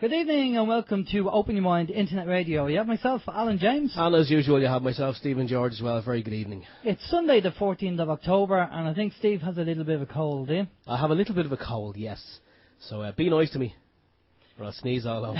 Good evening and welcome to Open Your Mind Internet Radio. You have myself, Alan James. And as usual, you have myself, Stephen George, as well. Very good evening. It's Sunday the 14th of October, and I think Steve has a little bit of a cold, eh? I have a little bit of a cold, yes. So be nice to me, or I'll sneeze all over.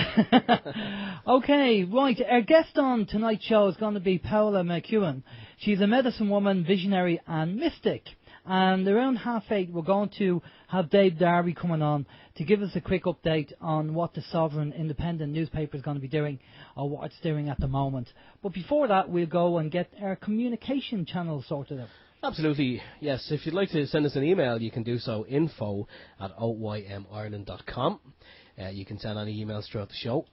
Okay, right. Our guest on tonight's show is going to be Paola McEwen. She's a medicine woman, visionary and mystic. And around 8:30 we're going to have Dave Darby coming on to give us a quick update on what the Sovereign Independent newspaper is going to be doing or what it's doing at the moment. But before that, we'll go and get our communication channel sorted out. Absolutely, yes. If you'd like to send us an email, you can do so, info@oymireland.com. You can send any emails throughout the show.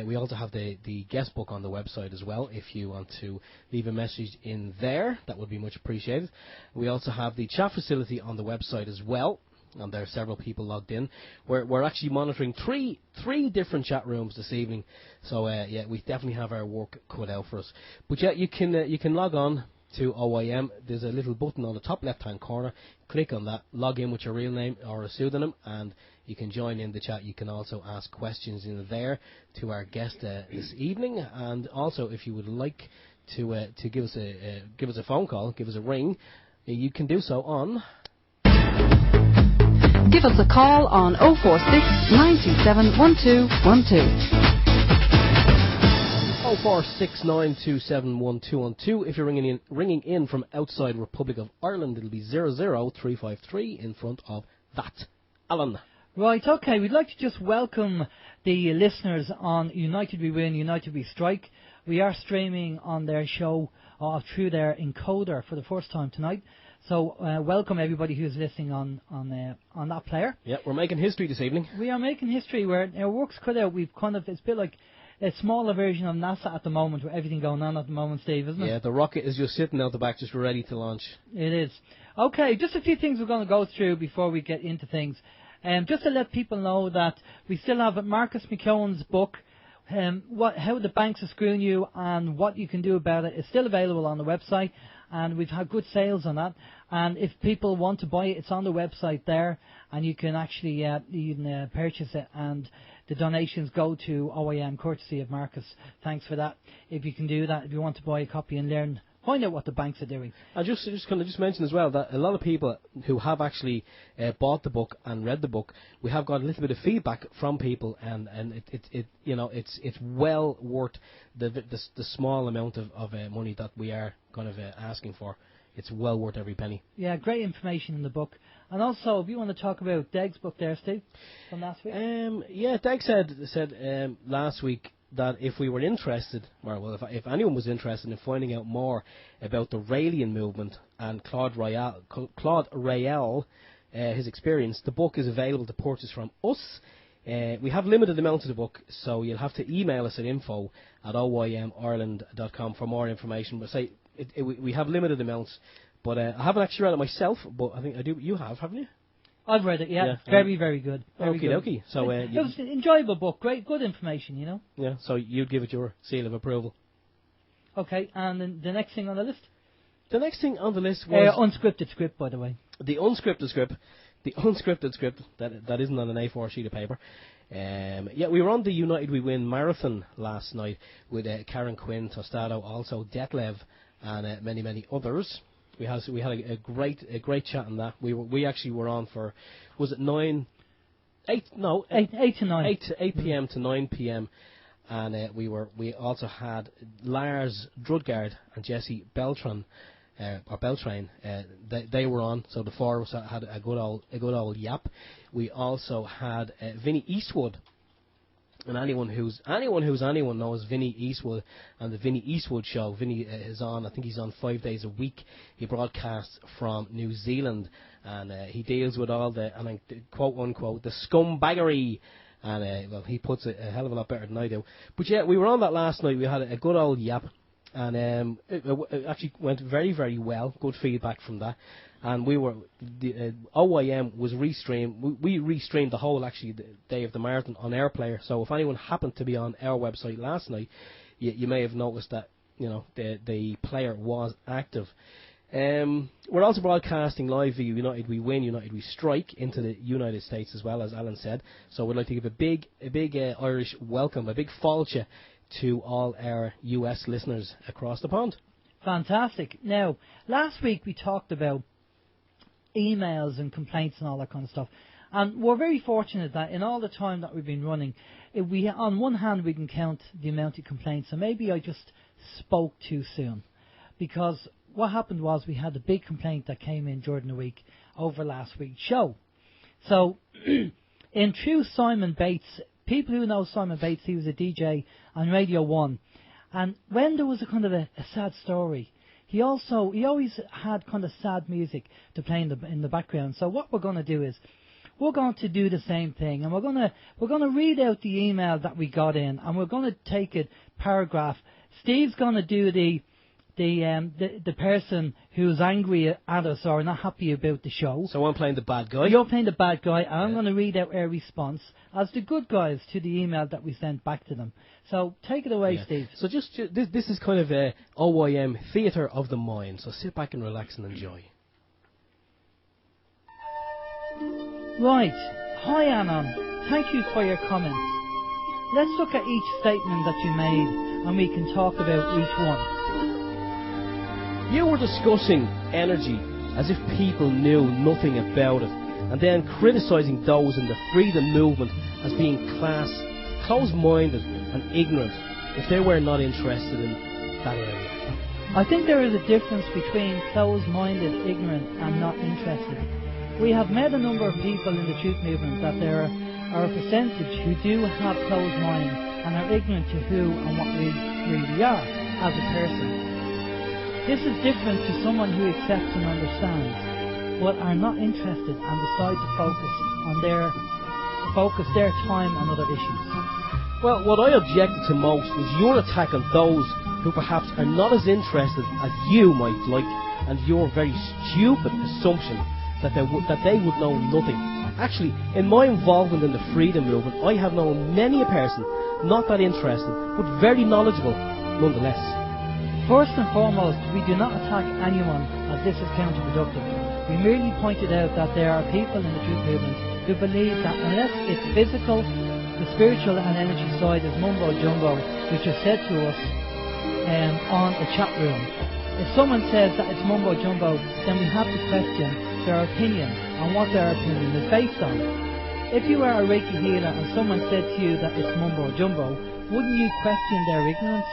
We also have the guest book on the website as well. If you want to leave a message in there, that would be much appreciated. We also have the chat facility on the website as well, and there are several people logged in. We're actually monitoring three different chat rooms this evening, so yeah, we definitely have our work cut out for us. But yeah, you can log on to OYM. There's a little button on the top left-hand corner. Click on that, log in with your real name or a pseudonym, and you can join in the chat. You can also ask questions in there to our guest this evening, and also if you would like to give us a phone call, give us a ring, you can do so on. Give us a call on 046 927 1212. 04692711212. If you're ringing in from outside Republic of Ireland, it'll be 00353 in front of that. Alan. Right, okay, we'd like to just welcome the listeners on United We Win, United We Strike. We are streaming on their show through their encoder for the first time tonight. So welcome everybody who's listening on that player. Yeah, we're making history this evening. We are making history where our work's cut out. It's a bit like a smaller version of NASA at the moment, with everything going on at the moment, Steve, isn't it? Yeah, the rocket is just sitting out the back, just ready to launch. It is. Okay, just a few things we're going to go through before we get into things. Just to let people know that we still have Marcus McKeown's book, how the banks are screwing you and what you can do about it, is still available on the website, and we've had good sales on that. And if people want to buy it, it's on the website there, and you can actually purchase it, and the donations go to OYM, courtesy of Marcus. Thanks for that. If you can do that, if you want to buy a copy and find out what the banks are doing. I just mention as well that a lot of people who have actually bought the book and read the book, we have got a little bit of feedback from people, and it's well worth the small amount of money that we are kind of asking for. It's well worth every penny. Yeah, great information in the book. And also, if you want to talk about Deg's book there, Steve, from last week. Yeah, Deg said last week that if we were interested, if anyone was interested in finding out more about the Raelian movement and Claude Rael, his experience, the book is available to purchase from us. We have limited amounts of the book, so you'll have to email us at info@oymireland.com for more information. But we have limited amounts, but I haven't actually read it myself, but I think I do. You have, haven't you? I've read it, yeah. Very, very good. Okay. So it was an enjoyable book, good information, you know. Yeah, so you'd give it your seal of approval. Okay, and then the next thing on the list? The next thing on the list was... unscripted script, by the way. The unscripted script that isn't on an A4 sheet of paper. Yeah, we were on the United We Win marathon last night with Karen Quinn, Tostado, also Detlev, and many, many others. We had a great chat on that. We actually were on for, was it 8 p.m. to 9 p.m. and we also had Lars Drudgard and Jesse Beltran Beltrain. They were on, so the four of us had a good old yap. We also had Vinnie Eastwood. And anyone knows Vinnie Eastwood and the Vinnie Eastwood Show. Vinnie is on, I think he's on 5 days a week. He broadcasts from New Zealand, and he deals with all the, and I quote unquote, the scumbaggery. And he puts it a hell of a lot better than I do. But yeah, we were on that last night. We had a good old yap, and it actually went very, very well. Good feedback from that. And the OYM was restreamed. We restreamed the whole, actually, the day of the marathon on AirPlayer. So if anyone happened to be on our website last night, you may have noticed that the player was active. We're also broadcasting live via United We Win, United We Strike into the United States as well, as Alan said. So we'd like to give a big Irish welcome, a big fáilte to all our US listeners across the pond. Fantastic. Now, last week we talked about emails and complaints and all that kind of stuff. And we're very fortunate that in all the time that we've been running, on one hand we can count the amount of complaints. So maybe I just spoke too soon. Because what happened was we had a big complaint that came in during the week over last week's show. So, in true Simon Bates, people who know Simon Bates, he was a DJ on Radio 1. And when there was a kind of a sad story, he always had kind of sad music to play in the background. So what we're going to do is, we're going to do the same thing, and we're going to read out the email that we got in, and we're going to take it paragraph. Steve's going to do the person who's angry at us or not happy about the show. So I'm playing the bad guy. You're playing the bad guy, and I'm going to read out our response as the good guys to the email that we sent back to them. So take it away, Steve. So just this is kind of a OYM theatre of the mind. So sit back and relax and enjoy. Right. Hi, Anon. Thank you for your comments. Let's look at each statement that you made, and we can talk about each one. You were discussing energy as if people knew nothing about it, and then criticising those in the freedom movement as being closed-minded and ignorant if they were not interested in that area. I think there is a difference between closed-minded, ignorant and not interested. We have met a number of people in the truth movement that there are a percentage who do have closed minds and are ignorant to who and what we really are as a person. This is different to someone who accepts and understands, but are not interested and decide to focus their time on other issues. Well, what I objected to most was your attack on those who perhaps are not as interested as you might like, and your very stupid assumption that they would know nothing. Actually, in my involvement in the freedom movement, I have known many a person not that interested, but very knowledgeable nonetheless. First and foremost, we do not attack anyone, as this is counterproductive. We merely pointed out that there are people in the truth movement who believe that unless it's physical, the spiritual and energy side is mumbo jumbo, which is said to us on a chat room. If someone says that it's mumbo jumbo, then we have to question their opinion and what their opinion is based on. If you are a Reiki healer and someone said to you that it's mumbo jumbo, wouldn't you question their ignorance?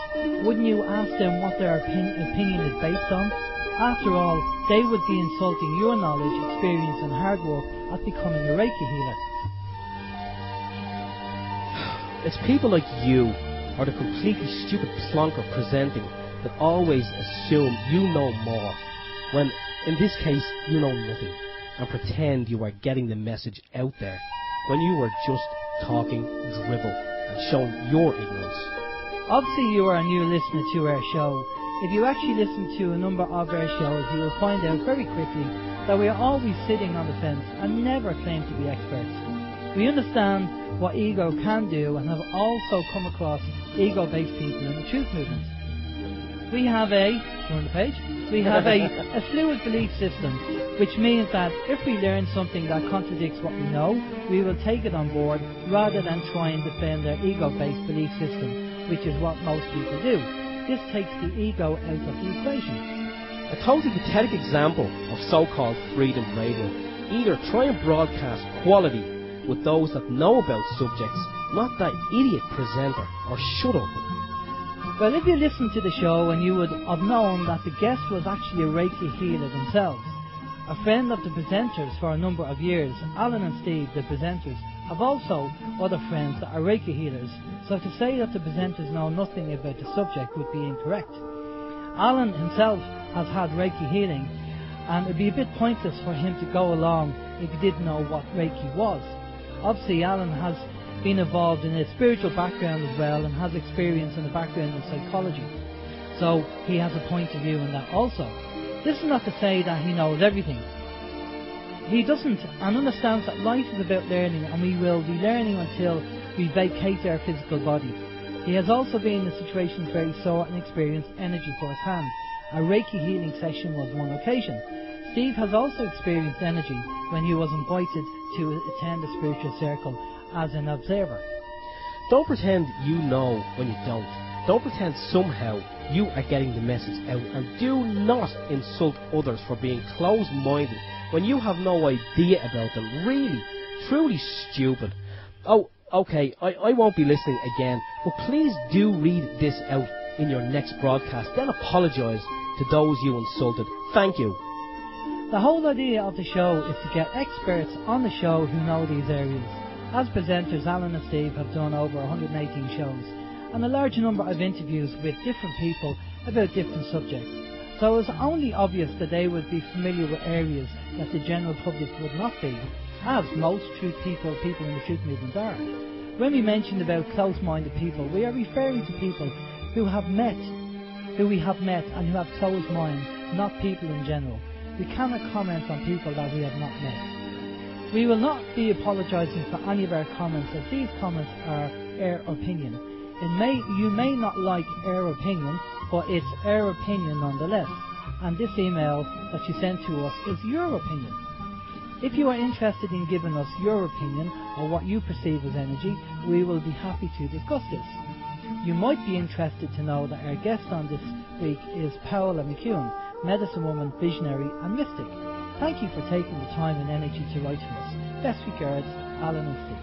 Wouldn't you ask them what their opinion is based on? After all, they would be insulting your knowledge, experience and hard work at becoming a Reiki healer. It's people like you, or the completely stupid plonker presenting, that always assume you know more, when in this case you know nothing, and pretend you are getting the message out there, when you were just talking dribble and showing your ignorance. Obviously you are a new listener to our show. If you actually listen to a number of our shows, you will find out very quickly that we are always sitting on the fence and never claim to be experts. We understand what ego can do and have also come across ego-based people in the truth movement. We have a fluid belief system, which means that if we learn something that contradicts what we know, we will take it on board rather than try and defend our ego-based belief system, which is what most people do. This takes the ego out of the equation. A totally pathetic example of so-called freedom radio. Either try and broadcast quality with those that know about subjects, not that idiot presenter, or shut up. Well, if you listened to the show, and you would have known that the guest was actually a Reiki healer themselves, a friend of the presenters for a number of years. Alan and Steve, the presenters, have also other friends that are Reiki healers, so to say that the presenters know nothing about the subject would be incorrect. Alan himself has had Reiki healing, and it would be a bit pointless for him to go along if he didn't know what Reiki was. Obviously, Alan has been involved in a spiritual background as well, and has experience in the background of psychology, so he has a point of view in that also. This is not to say that he knows everything. He doesn't, and understands that life is about learning, and we will be learning until we vacate our physical body. He has also been in situations where he saw and experienced energy firsthand, A Reiki healing session was one occasion. Steve has also experienced energy when he was invited to attend a spiritual circle as an observer. Don't pretend you know when you don't. Don't pretend somehow you are getting the message out, and do not insult others for being closed-minded when you have no idea about them. Really, truly stupid. Oh, okay, I won't be listening again, but please do read this out in your next broadcast, then apologise to those you insulted. Thank you. The whole idea of the show is to get experts on the show who know these areas. As presenters, Alan and Steve have done over 118 shows and a large number of interviews with different people about different subjects. So it was only obvious that they would be familiar with areas that the general public would not be, as most people in the truth movement are. When we mentioned about close-minded people, we are referring to people who we have met and who have closed minds, not people in general. We cannot comment on people that we have not met. We will not be apologising for any of our comments, as these comments are our opinion. You may not like our opinion, but it's our opinion nonetheless. And this email that you sent to us is your opinion. If you are interested in giving us your opinion or what you perceive as energy, we will be happy to discuss this. You might be interested to know that our guest on this week is Paola McEwen, medicine woman, visionary and mystic. Thank you for taking the time and energy to write to us. Best regards, Alan and Steve.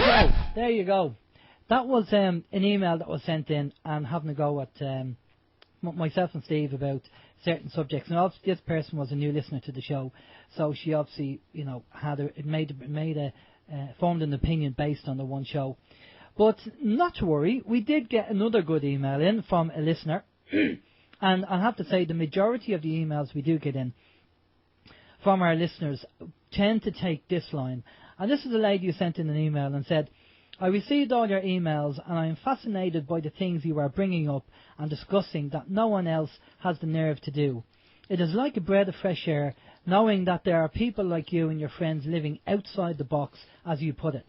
So, there you go. That was an email that was sent in, and having a go at myself and Steve about certain subjects. And obviously this person was a new listener to the show, so she obviously, formed an opinion based on the one show. But not to worry, we did get another good email in from a listener. And I have to say, the majority of the emails we do get in from our listeners tend to take this line. And this is a lady who sent in an email and said, I received all your emails and I am fascinated by the things you are bringing up and discussing that no one else has the nerve to do. It is like a breath of fresh air knowing that there are people like you and your friends living outside the box, as you put it.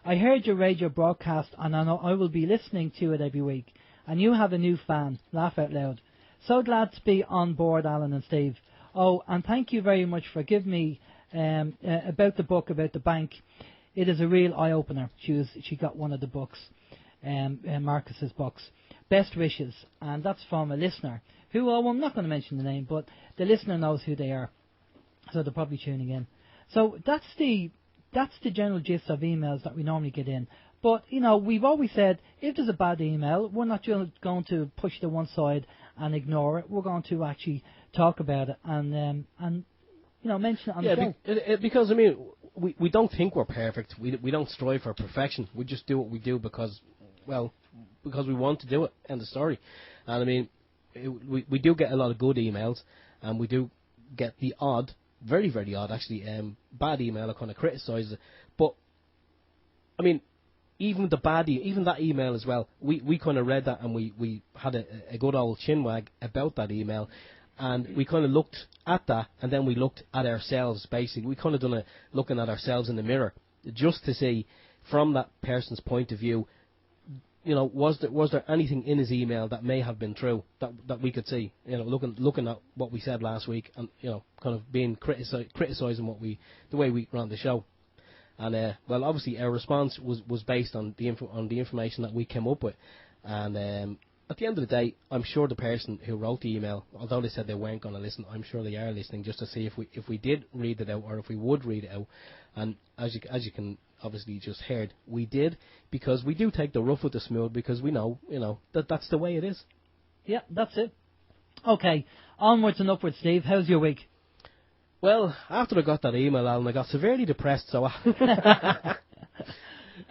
I heard your radio broadcast and I know I will be listening to it every week. And you have a new fan. Laugh out loud. So glad to be on board, Alan and Steve. Oh, and thank you very much for giving me about the book about the bank. It is a real eye-opener. She got one of the books, Marcus's books. Best wishes. And that's from a listener who, well, I'm not going to mention the name, but the listener knows who they are. So they're probably tuning in. So that's the general gist of emails that we normally get in. But, we've always said, if there's a bad email, we're not just going to push to one side and ignore it. We're going to actually talk about it and mention it on the show. Because, we don't think we're perfect. We don't strive for perfection. We just do what we do because we want to do it, end of story. And, we do get a lot of good emails, and we do get the odd, very, very odd, actually, bad email that kind of criticises it. But, even that email as well, we kind of read that and we had a good old chinwag about that email, and we kind of looked at that and then we looked at ourselves. Basically, we kind of done looking at ourselves in the mirror just to see from that person's point of view, was there anything in his email that may have been true that we could see, looking at what we said last week and kind of being criticising the way we ran the show. And obviously our response was based on the information that we came up with. And at the end of the day, I'm sure the person who wrote the email, although they said they weren't going to listen, I'm sure they are listening just to see if we did read it out or if we would read it out. And as you can obviously just heard, we did, because we do take the rough with the smooth, because we know that's the way it is. Yeah, that's it. Okay, onwards and upwards, Steve. How's your week? Well, after I got that email, Alan, I got severely depressed, so...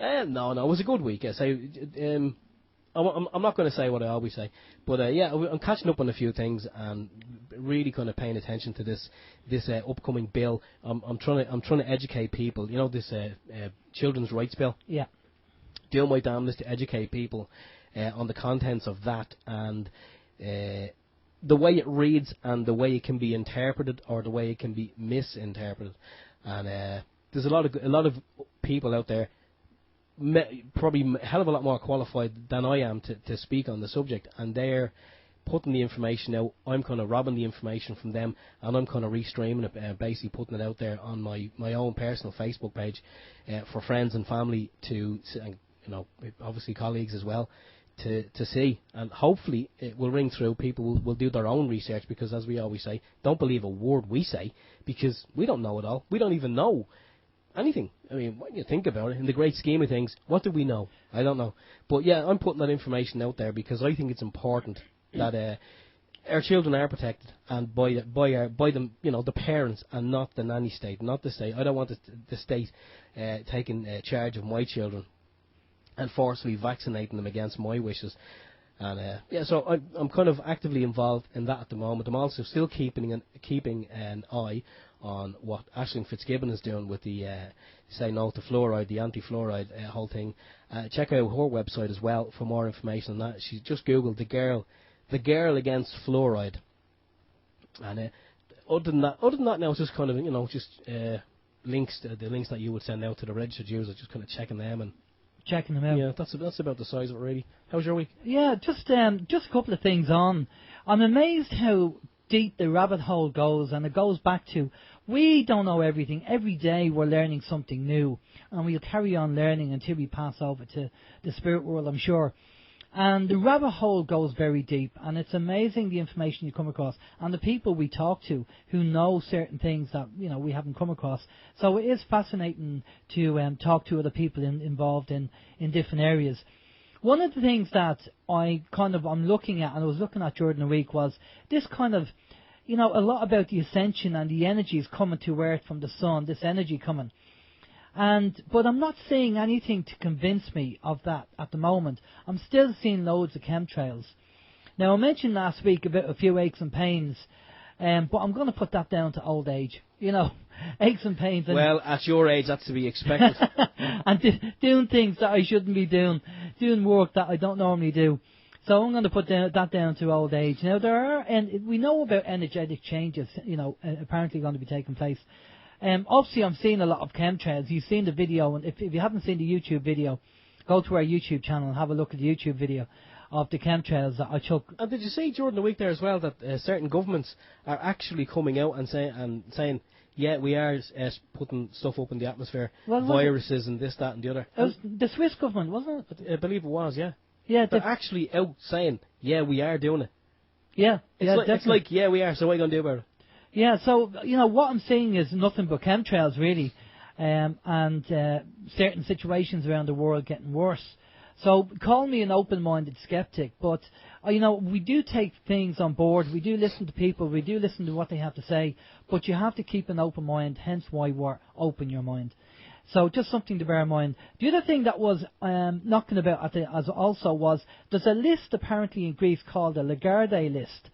no, it was a good week. Yes. I'm not going to say what I always say, but I'm catching up on a few things and really kind of paying attention to this upcoming bill. I'm trying to educate people. This children's rights bill. Yeah. Doing my damnedest to educate people on the contents of that and the way it reads and the way it can be interpreted or the way it can be misinterpreted. And there's a lot of people out there probably a hell of a lot more qualified than I am to speak on the subject, and they're putting the information out. I'm kind of robbing the information from them, and I'm kind of restreaming it, basically putting it out there on my own personal Facebook page for friends and family to, and, obviously colleagues as well, to see, and hopefully it will ring through. People will do their own research, because as we always say, don't believe a word we say, because we don't know it all. We don't even know anything. I mean, when you think about it, in the great scheme of things, what do we know? I don't know. But yeah, I'm putting that information out there because I think it's important that our children are protected, and by them, the parents, and not the nanny state, not the state. I don't want the state taking charge of my children and forcibly vaccinating them against my wishes. And so I'm kind of actively involved in that at the moment. I'm also still keeping an eye on what Aisling Fitzgibbon is doing with the Say No to Fluoride, the anti-fluoride whole thing. Check out her website as well for more information on that. She's just Googled the girl against fluoride. And other than that, now it's just kind of links, the links that you would send out to the registered users, just kind of checking them and checking them out. Yeah, that's about the size of it, really. How's your week? Yeah, just a couple of things on. I'm amazed how deep the rabbit hole goes, and it goes back to, we don't know everything. Every day we're learning something new, and we'll carry on learning until we pass over to the spirit world, I'm sure. And the rabbit hole goes very deep, and it's amazing the information you come across, and the people we talk to who know certain things that we haven't come across. So it is fascinating to talk to other people involved in different areas. One of the things that I'm looking at, and I was looking at during the week, was this kind of, a lot about the ascension and the energies coming to Earth from the sun, this energy coming. But I'm not seeing anything to convince me of that at the moment. I'm still seeing loads of chemtrails. Now, I mentioned last week about a few aches and pains, but I'm going to put that down to old age. Aches and pains. Well, at your age, that's to be expected. And doing things that I shouldn't be doing work that I don't normally do. So I'm going to put that down to old age. Now, we know about energetic changes, apparently going to be taking place. Obviously, I'm seeing a lot of chemtrails. You've seen the video, and if you haven't seen the YouTube video, go to our YouTube channel and have a look at the YouTube video of the chemtrails that I took. And did you see during the week there as well that certain governments are actually coming out and saying, yeah, we are putting stuff up in the atmosphere, viruses and this, that, and the other. It was the Swiss government, wasn't it? I believe it was, yeah. Yeah, they're actually out saying, yeah, we are doing it. Yeah, it's like, yeah, we are. So what are you going to do about it? Yeah, so, what I'm seeing is nothing but chemtrails, really, and certain situations around the world getting worse. So call me an open-minded skeptic, but, we do take things on board. We do listen to people. We do listen to what they have to say, but you have to keep an open mind, hence why we're open your mind. So just something to bear in mind. The other thing that was knocking about was there's a list apparently in Greece called the Lagarde list.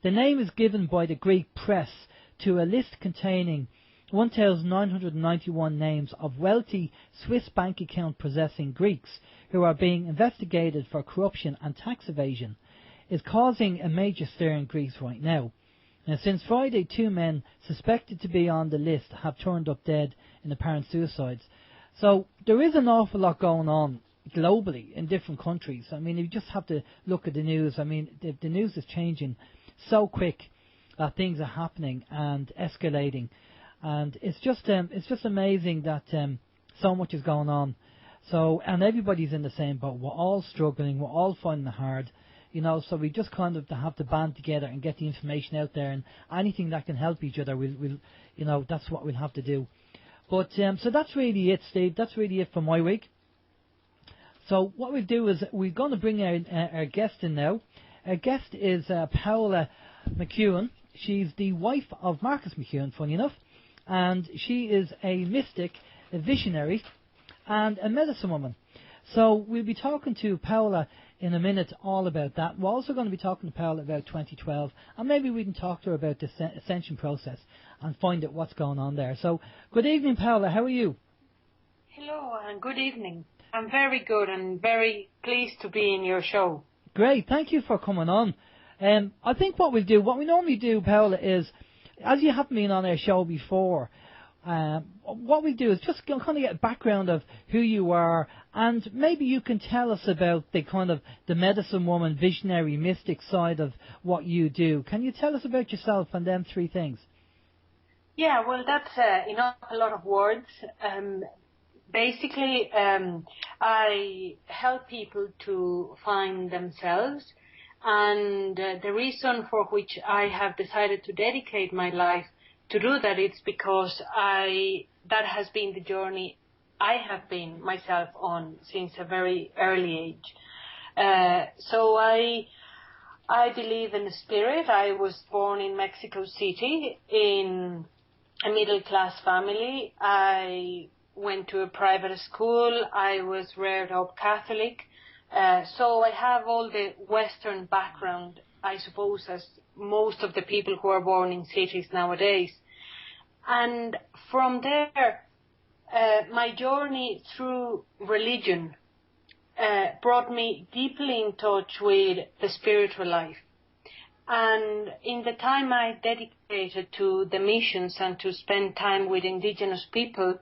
The name is given by the Greek press to a list containing 1,991 names of wealthy Swiss bank account possessing Greeks who are being investigated for corruption and tax evasion. Is causing a major stir in Greece right now. Now, since Friday, 2 men suspected to be on the list have turned up dead in apparent suicides. So there is an awful lot going on globally in different countries. I mean, you just have to look at the news. I mean, the news is changing so quick that things are happening and escalating, and it's just amazing that so much is going on. So, and everybody's in the same boat. We're all struggling. We're all finding it hard, So we just kind of have to band together and get the information out there, and anything that can help each other, we'll that's what we'll have to do. But so that's really it, Steve. That's really it for my week. So what we'll do is we're going to bring our guest in now. Our guest is Paola McEwen. She's the wife of Marcus McEwen, funny enough, and she is a mystic, a visionary, and a medicine woman. So we'll be talking to Paola in a minute all about that. We're also going to be talking to Paola about 2012, and maybe we can talk to her about the ascension process and find out what's going on there. So good evening, Paola. How are you? Hello, and good evening. I'm very good and very pleased to be in your show. Great, thank you for coming on. I think what we normally do, Paola, is, as you haven't been on our show before, what we do is just kind of get a background of who you are, and maybe you can tell us about the kind of the medicine woman, visionary, mystic side of what you do. Can you tell us about yourself and them three things? Yeah, well, that's a lot of words. Basically, I help people to find themselves, and the reason for which I have decided to dedicate my life to do that, it's because that has been the journey I have been myself on since a very early age. So I believe in the spirit. I was born in Mexico City in a middle-class family. I went to a private school. I was reared up Catholic. So I have all the Western background, I suppose, as most of the people who are born in cities nowadays. And from there, my journey through religion brought me deeply in touch with the spiritual life. And in the time I dedicated to the missions and to spend time with indigenous people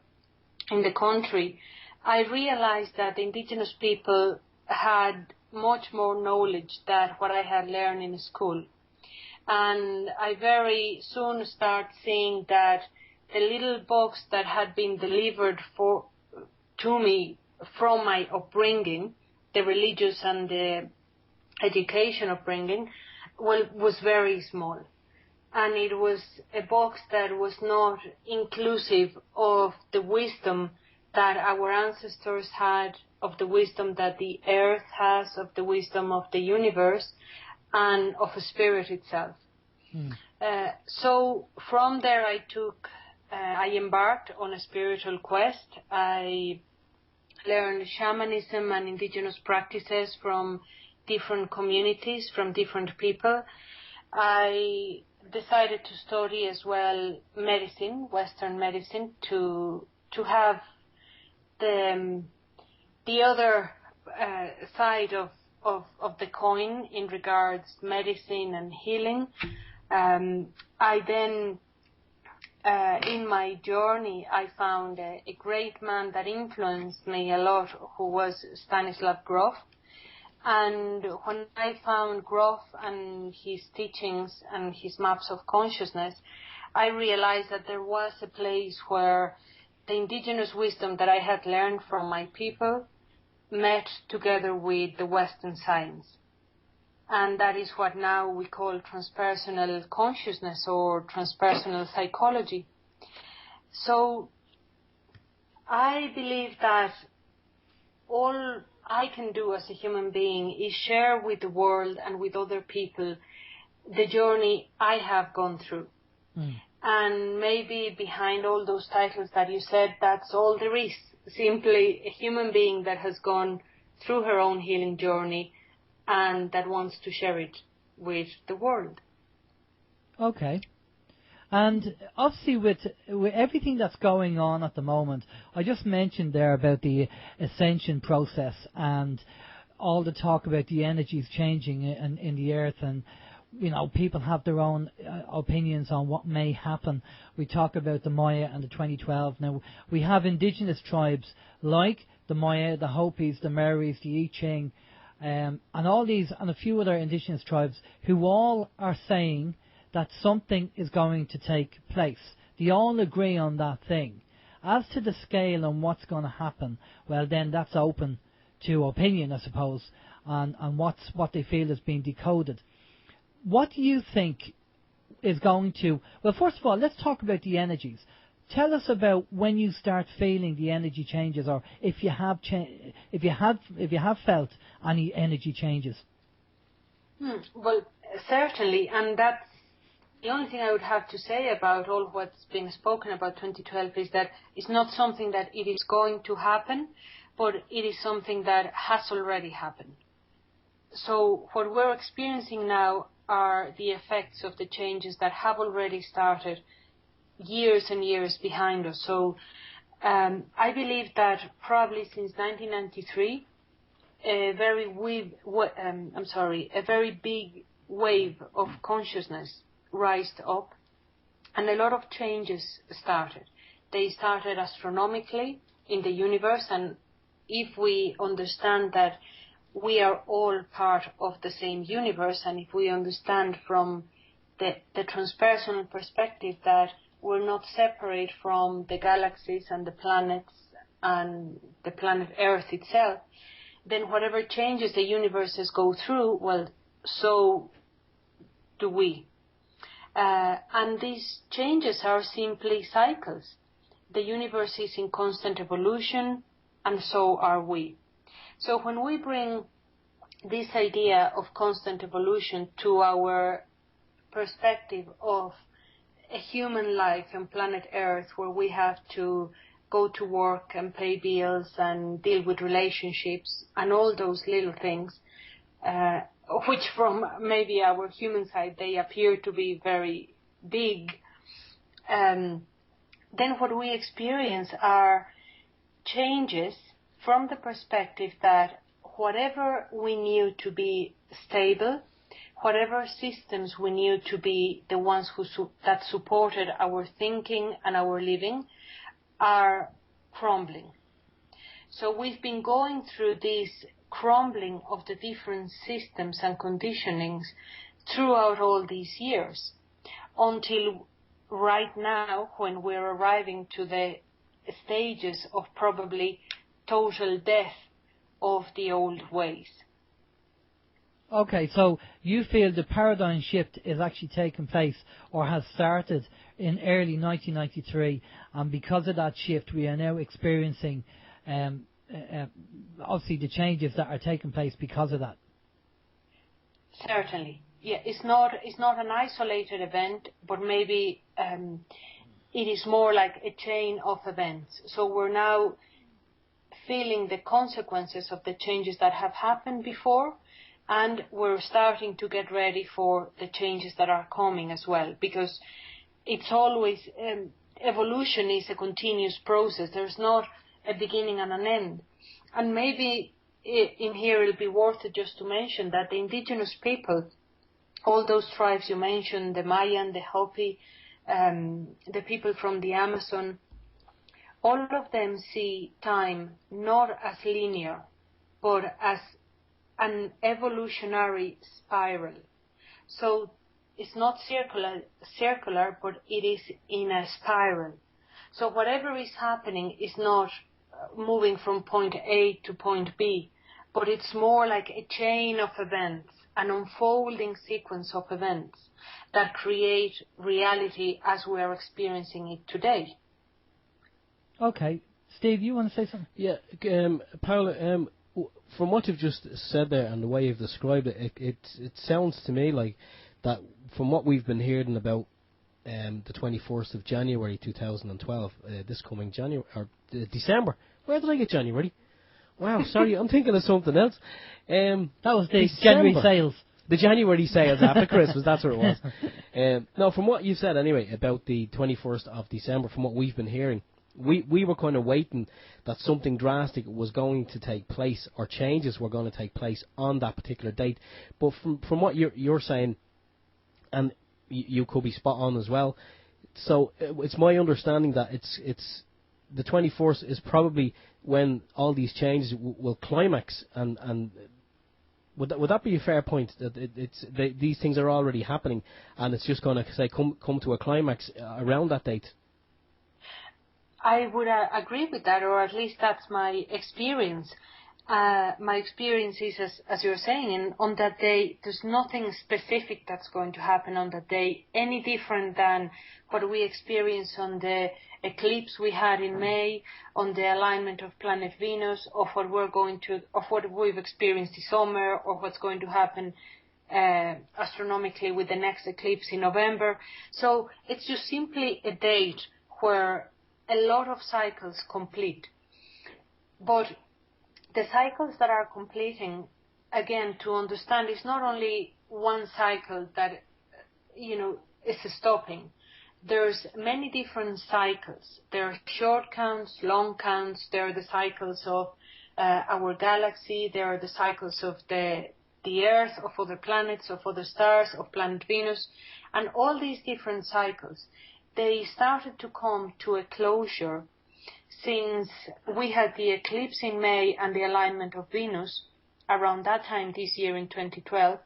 in the country, I realized that the indigenous people had much more knowledge than what I had learned in school. And I very soon started seeing that the little box that had been delivered to me from my upbringing, the religious and the education upbringing, was very small. And it was a box that was not inclusive of the wisdom that our ancestors had, of the wisdom that the earth has, of the wisdom of the universe, and of a spirit itself. So from there I embarked on a spiritual quest. I learned shamanism and indigenous practices from different communities, from different people. I decided to study as well medicine, Western medicine, to have the other side of the coin in regards medicine and healing. I then, in my journey, I found a great man that influenced me a lot, who was Stanislav Grof. And when I found Grof and his teachings and his maps of consciousness, I realized that there was a place where the indigenous wisdom that I had learned from my people met together with the Western science. And that is what now we call transpersonal consciousness or transpersonal psychology. So I believe that all I can do as a human being is share with the world and with other people the journey I have gone through. And maybe behind all those titles that you said, that's all there is. Simply a human being that has gone through her own healing journey and that wants to share it with the world. Okay. And obviously with everything that's going on at the moment, I just mentioned there about the ascension process and all the talk about the energies changing in the earth, and you know, people have their own opinions on what may happen. We talk about the Maya and the 2012. Now, we have indigenous tribes like the Maya, the Hopis, the Maoris, the I Ching, and all these, and a few other indigenous tribes who all are saying that something is going to take place. They all agree on that thing. As to the scale and what's going to happen, well, then that's open to opinion, I suppose, and what they feel is being decoded. What do you think is going to... Well, first of all, let's talk about the energies. Tell us about when you start feeling the energy changes, or if you have felt any energy changes. Well, certainly, and that's the only thing I would have to say about all what's been spoken about 2012 is that it's not something that it is going to happen, but it is something that has already happened. So what we're experiencing now are the effects of the changes that have already started years and years behind us. So I believe that probably since 1993, a very big wave of consciousness rised up, and a lot of changes started. They started astronomically in the universe, and if we understand that we are all part of the same universe, and if we understand from the transpersonal perspective that we're not separate from the galaxies and the planets and the planet Earth itself, then whatever changes the universes go through, well, so do we. And these changes are simply cycles. The universe is in constant evolution, and so are we. So when we bring this idea of constant evolution to our perspective of a human life on planet Earth, where we have to go to work and pay bills and deal with relationships and all those little things, which from maybe our human side they appear to be very big, then what we experience are changes from the perspective that whatever we knew to be stable, whatever systems we knew to be the ones that supported our thinking and our living, are crumbling. So we've been going through this crumbling of the different systems and conditionings throughout all these years, until right now, when we're arriving to the stages of probably total death of the old ways. Okay, so you feel the paradigm shift is actually taking place or has started in early 1993, and because of that shift we are now experiencing obviously the changes that are taking place because of that. Certainly. Yeah, it's not an isolated event, but maybe it is more like a chain of events. So we're now feeling the consequences of the changes that have happened before, and we're starting to get ready for the changes that are coming as well, because it's always, evolution is a continuous process. There's not a beginning and an end. And maybe in here it'll be worth it just to mention that the indigenous people, all those tribes you mentioned, the Mayan, the Hopi, the people from the Amazon, all of them see time not as linear, but as an evolutionary spiral. So it's not circular, but it is in a spiral. So whatever is happening is not moving from point A to point B, but it's more like a chain of events, an unfolding sequence of events that create reality as we are experiencing it today. Okay. Steve, you want to say something? Yeah, Paola, from what you've just said there and the way you've described it, it sounds to me like that from what we've been hearing about the 21st of January 2012, this coming January, or December. Where did I get January? Wow, sorry, I'm thinking of something else. That was the December. January sales. The January sales after Christmas, that's what it was. No, from what you said anyway about the 21st of December, from what we've been hearing, we were kind of waiting that something drastic was going to take place, or changes were going to take place on that particular date. But from what you're saying, and you could be spot on as well, so it's my understanding that it's the 21st is probably when all these changes will climax, and would that be a fair point, that these things are already happening and it's just going to say come to a climax around that date? I would agree with that, or at least that's my experience. My experience is, as you're saying, on that day, there's nothing specific that's going to happen on that day, any different than what we experienced on the eclipse we had in May, on the alignment of planet Venus, of what we've experienced this summer, or what's going to happen astronomically with the next eclipse in November. So it's just simply a date where a lot of cycles complete. But the cycles that are completing, again, to understand, is not only one cycle that, is stopping. There's many different cycles. There are short counts, long counts. There are the cycles of our galaxy. There are the cycles of the Earth, of other planets, of other stars, of planet Venus. And all these different cycles, they started to come to a closure since we had the eclipse in May and the alignment of Venus around that time this year in 2012,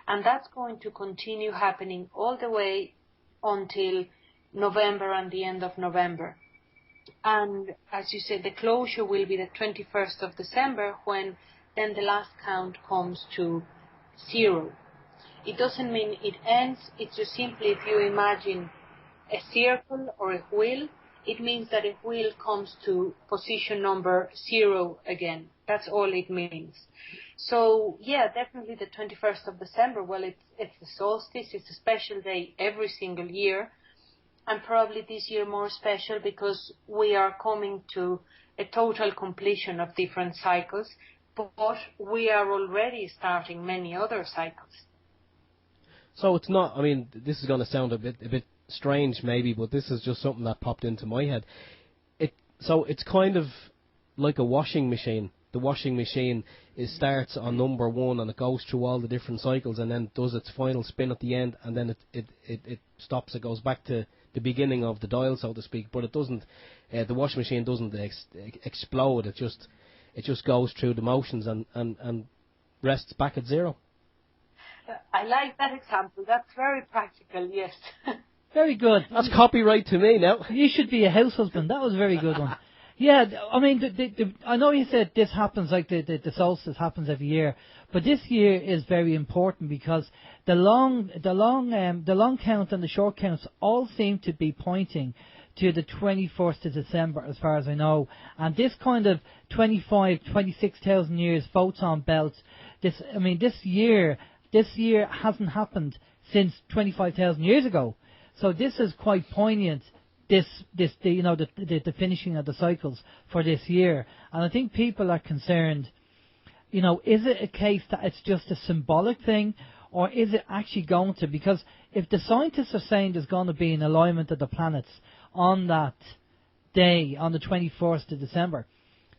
and that's going to continue happening all the way until November and the end of November. And as you said, the closure will be the 21st of December, when then the last count comes to 0. It doesn't mean it ends, it's just simply, if you imagine a circle or a wheel, it means that a wheel comes to position number 0 again. That's all it means. So yeah, definitely the 21st of December, well, it's the solstice, it's a special day every single year, and probably this year more special because we are coming to a total completion of different cycles, but we are already starting many other cycles. So it's not, I mean, this is going to sound a bit strange maybe, but this is just something that popped into my head. So it's kind of like a washing machine. The washing machine starts on number 1 and it goes through all the different cycles and then does its final spin at the end, and then it stops. It goes back to the beginning of the dial, so to speak. But it doesn't. The washing machine doesn't explode. It just goes through the motions and rests back at 0. I like that example. That's very practical. Yes. Very good. That's copyright to me now. You should be a house husband. That was a very good one. Yeah, I mean, I know you said this happens, like the solstice happens every year, but this year is very important because the long count and the short counts all seem to be pointing to the 21st of December, as far as I know. And this kind of 26,000 years photon belt, this year hasn't happened since 25,000 years ago. So this is quite poignant. The finishing of the cycles for this year, and I think people are concerned. Is it a case that it's just a symbolic thing, or is it actually going to? Because if the scientists are saying there's going to be an alignment of the planets on that day, on the 21st of December,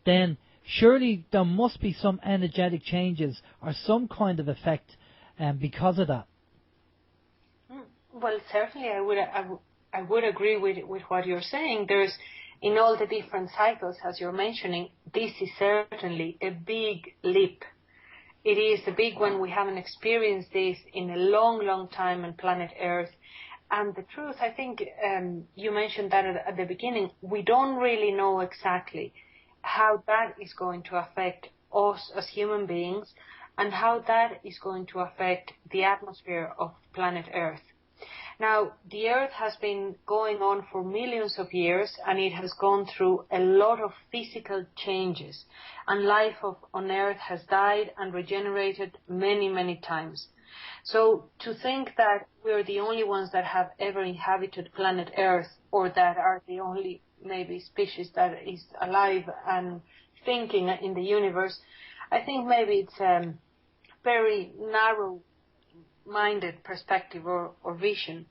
then surely there must be some energetic changes or some kind of effect, because of that. Well, certainly, I would agree with what you're saying. There's, in all the different cycles, as you're mentioning, this is certainly a big leap. It is a big one. We haven't experienced this in a long, long time on planet Earth. And the truth, I think, you mentioned that at the beginning, we don't really know exactly how that is going to affect us as human beings and how that is going to affect the atmosphere of planet Earth. Now, the Earth has been going on for millions of years, and it has gone through a lot of physical changes, and life on Earth has died and regenerated many, many times. So to think that we're the only ones that have ever inhabited planet Earth, or that are the only maybe species that is alive and thinking in the universe, I think maybe it's a very narrow-minded perspective or vision.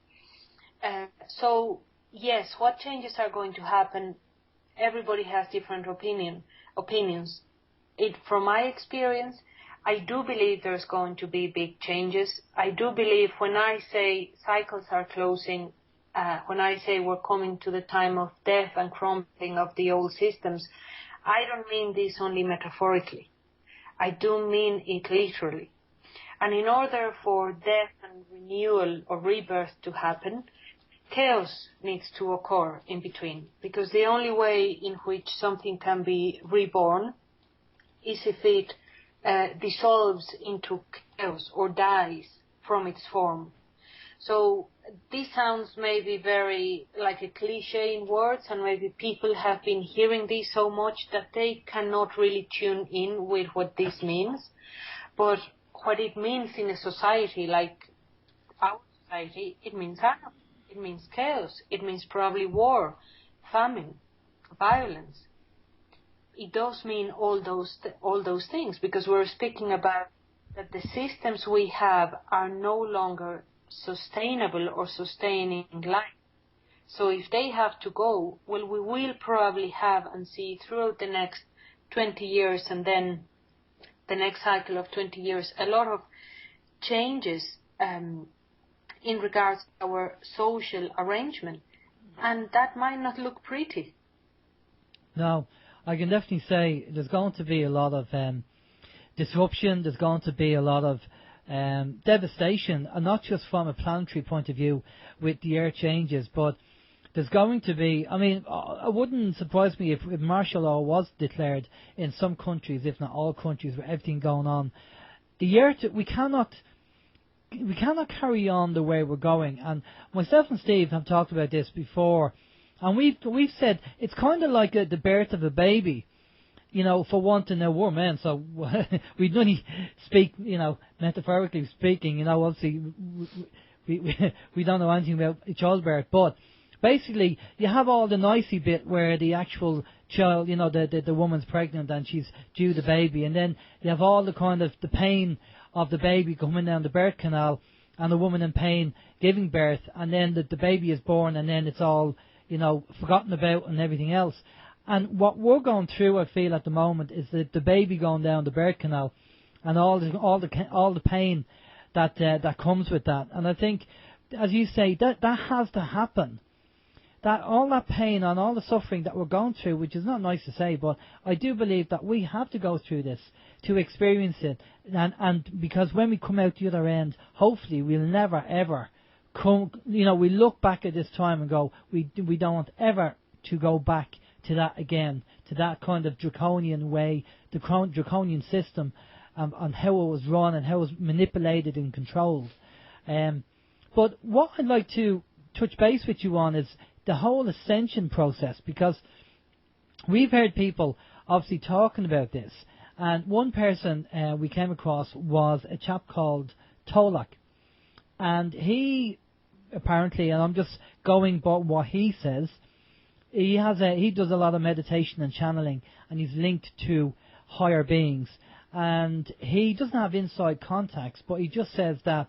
So yes, what changes are going to happen? Everybody has different opinions. From my experience, I do believe there's going to be big changes. I do believe when I say cycles are closing, when I say we're coming to the time of death and crumbling of the old systems, I don't mean this only metaphorically. I do mean it literally. And in order for death and renewal or rebirth to happen, chaos needs to occur in between. Because the only way in which something can be reborn is if it dissolves into chaos or dies from its form. So this sounds maybe very like a cliche in words, and maybe people have been hearing this so much that they cannot really tune in with what this means. But what it means in a society like our society, it means anarchy, it means chaos, it means probably war, famine, violence. It does mean all those things, because we're speaking about that the systems we have are no longer sustainable or sustaining life. So if they have to go, well, we will probably have and see throughout the next 20 years and then the next cycle of 20 years, a lot of changes in regards to our social arrangement. And that might not look pretty. No, I can definitely say there's going to be a lot of disruption. There's going to be a lot of devastation, and not just from a planetary point of view with the Earth changes, but there's going to be, I mean, it wouldn't surprise me if martial law was declared in some countries, if not all countries, with everything going on. The Earth, we cannot carry on the way we're going. And myself and Steve have talked about this before, and we've said it's kind of like the birth of a baby. You know, for one to know we're men, so we only speak, you know, metaphorically speaking. You know, obviously we don't know anything about childbirth, but basically you have all the nicey bit where the actual child, you know, the woman's pregnant and she's due the baby, and then you have all the kind of the pain of the baby coming down the birth canal and the woman in pain giving birth, and then the baby is born, and then it's all, you know, forgotten about and everything else. And what we're going through, I feel, at the moment, is the baby going down the birth canal, and all the pain that comes with that. And I think, as you say, that has to happen. That all that pain and all the suffering that we're going through, which is not nice to say, but I do believe that we have to go through this to experience it, and because when we come out the other end, hopefully we'll never ever come. You know, we look back at this time and go, we don't want ever to go back to that again, to that kind of draconian way, the draconian system, and how it was run and how it was manipulated and controlled. But what I'd like to touch base with you on is the whole ascension process, because we've heard people obviously talking about this, and one person we came across was a chap called Tolak, and he apparently, and I'm just going by what he says, he does a lot of meditation and channeling, and he's linked to higher beings, and he doesn't have inside contacts, but he just says that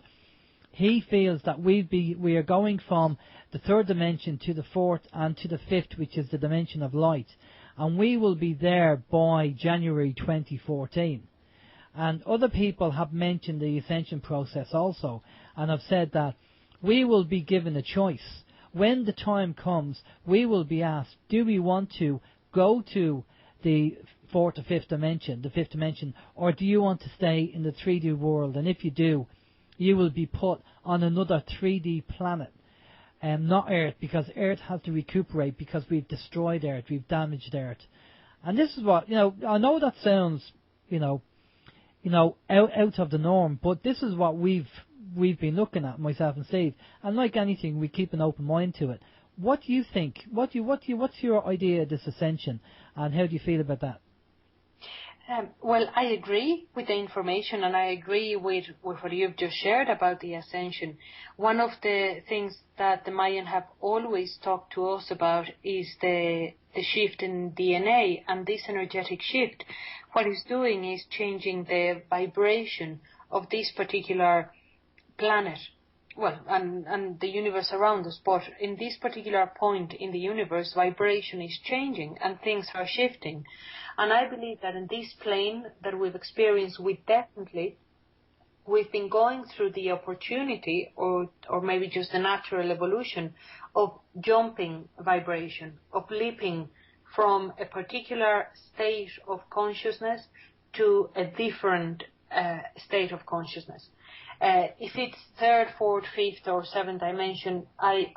he feels that we are going from the third dimension to the fourth and to the fifth, which is the dimension of light, and we will be there by January 2014. And other people have mentioned the ascension process also, and have said that we will be given a choice. When the time comes, we will be asked, do we want to go to the fourth or fifth dimension, or do you want to stay in the 3D world? And if you do, you will be put on another 3D planet, not Earth, because Earth has to recuperate, because we've destroyed Earth, we've damaged Earth. And this is what, I know that sounds, out of the norm, but this is what we've been looking at, myself and Steve. And like anything, we keep an open mind to it. What do you think? What's your idea of this ascension, and how do you feel about that? Well, I agree with the information, and I agree with what you've just shared about the ascension. One of the things that the Mayan have always talked to us about is the shift in DNA, and this energetic shift, what it's doing is changing the vibration of this particular planet, well, and the universe around us, but in this particular point in the universe, vibration is changing and things are shifting. And I believe that in this plane that we've experienced, we've been going through the opportunity, or maybe just the natural evolution of jumping vibration, of leaping from a particular state of consciousness to a different state of consciousness. If it's third, fourth, fifth, or seventh dimension, I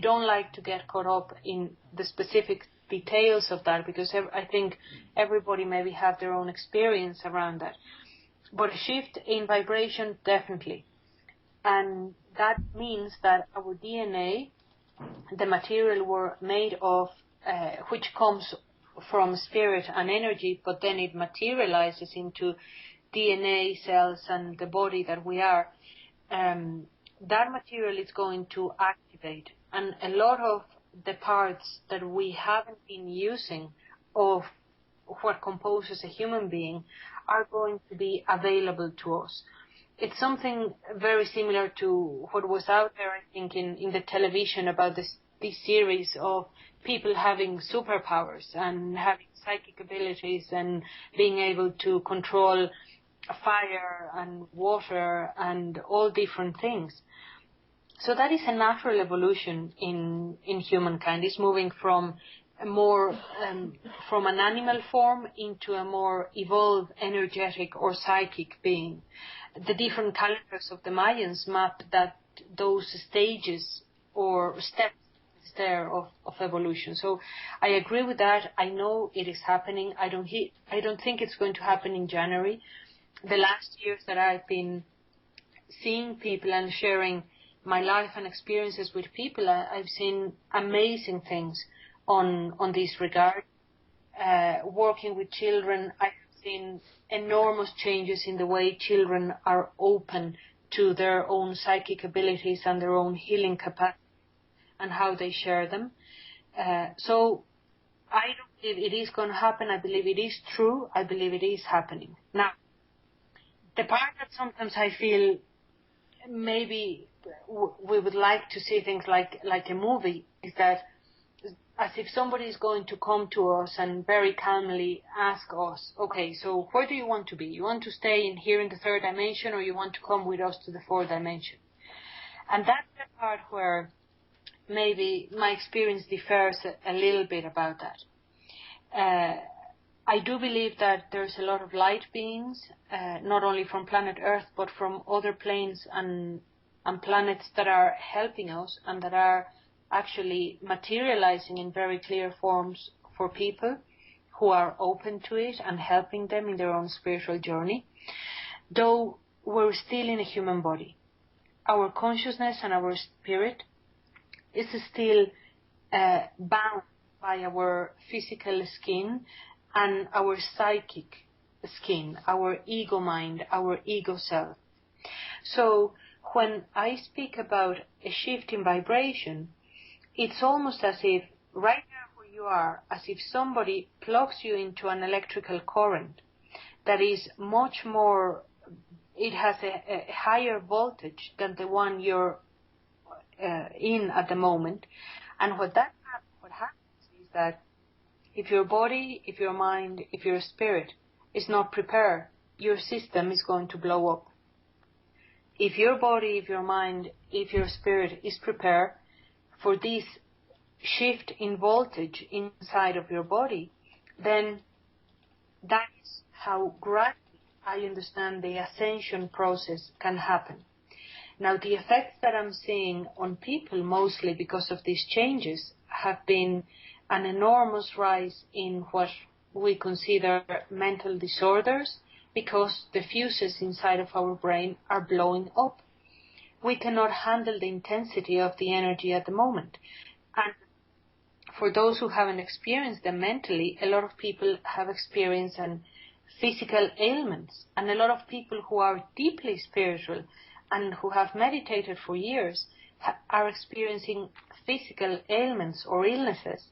don't like to get caught up in the specific details of that, because I think everybody maybe have their own experience around that. But a shift in vibration, definitely. And that means that our DNA, the material we're made of, which comes from spirit and energy, but then it materializes into DNA cells and the body that we are, that material is going to activate. And a lot of the parts that we haven't been using of what composes a human being are going to be available to us. It's something very similar to what was out there, I think, in the television about this series of people having superpowers and having psychic abilities and being able to control fire and water and all different things. So that is a natural evolution in humankind. It's moving from a more from an animal form into a more evolved, energetic or psychic being. The different calendars of the Mayans map those stages or steps there of evolution. So I agree with that. I know it is happening. I don't think it's going to happen in January. The last years that I've been seeing people and sharing my life and experiences with people, I've seen amazing things on this regard. Working with children, I've seen enormous changes in the way children are open to their own psychic abilities and their own healing capacity and how they share them. So I don't believe it is going to happen. I believe it is true. I believe it is happening. Now, the part that sometimes I feel maybe we would like to see things like a movie is that as if somebody is going to come to us and very calmly ask us, okay, so where do you want to be? You want to stay here in the third dimension, or you want to come with us to the fourth dimension? And that's the part where maybe my experience differs a little bit about that. I do believe that there's a lot of light beings, not only from planet Earth, but from other planes and planets that are helping us and that are actually materializing in very clear forms for people who are open to it and helping them in their own spiritual journey. Though we're still in a human body, our consciousness and our spirit is still bound by our physical skin and our psychic skin, our ego mind, our ego self. So when I speak about a shift in vibration, it's almost as if right now where you are, as if somebody plugs you into an electrical current that is much more, it has a higher voltage than the one you're in at the moment. And what happens is that if your body, if your mind, if your spirit is not prepared, your system is going to blow up. If your body, if your mind, if your spirit is prepared for this shift in voltage inside of your body, then that is how gradually I understand the ascension process can happen. Now, the effects that I'm seeing on people, mostly because of these changes, have been an enormous rise in what we consider mental disorders, because the fuses inside of our brain are blowing up. We cannot handle the intensity of the energy at the moment. And for those who haven't experienced them mentally, a lot of people have experienced physical ailments. And a lot of people who are deeply spiritual and who have meditated for years are experiencing physical ailments or illnesses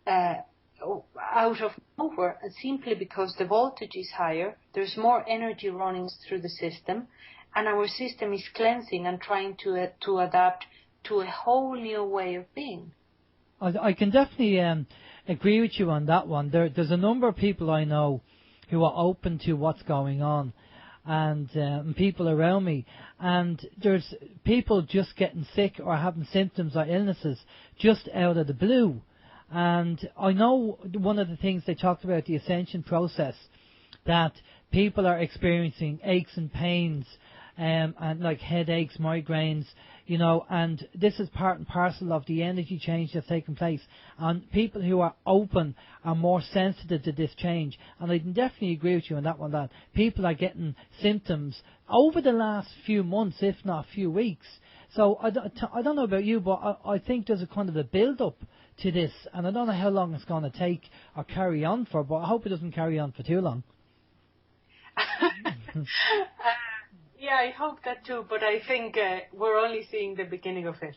out of nowhere, simply because the voltage is higher, there's more energy running through the system, and our system is cleansing and trying to adapt to a whole new way of being. I can definitely agree with you on that one. There's a number of people I know who are open to what's going on, and people around me, and there's people just getting sick or having symptoms or illnesses just out of the blue. And I know one of the things they talked about, the ascension process, that people are experiencing aches and pains, and like headaches, migraines, you know, and this is part and parcel of the energy change that's taking place. And people who are open are more sensitive to this change. And I can definitely agree with you on that one, that people are getting symptoms over the last few months, if not a few weeks. So I don't know about you, but I think there's a kind of a build-up to this, and I don't know how long it's going to take or carry on for, but I hope it doesn't carry on for too long. Yeah, I hope that too, but I think we're only seeing the beginning of it.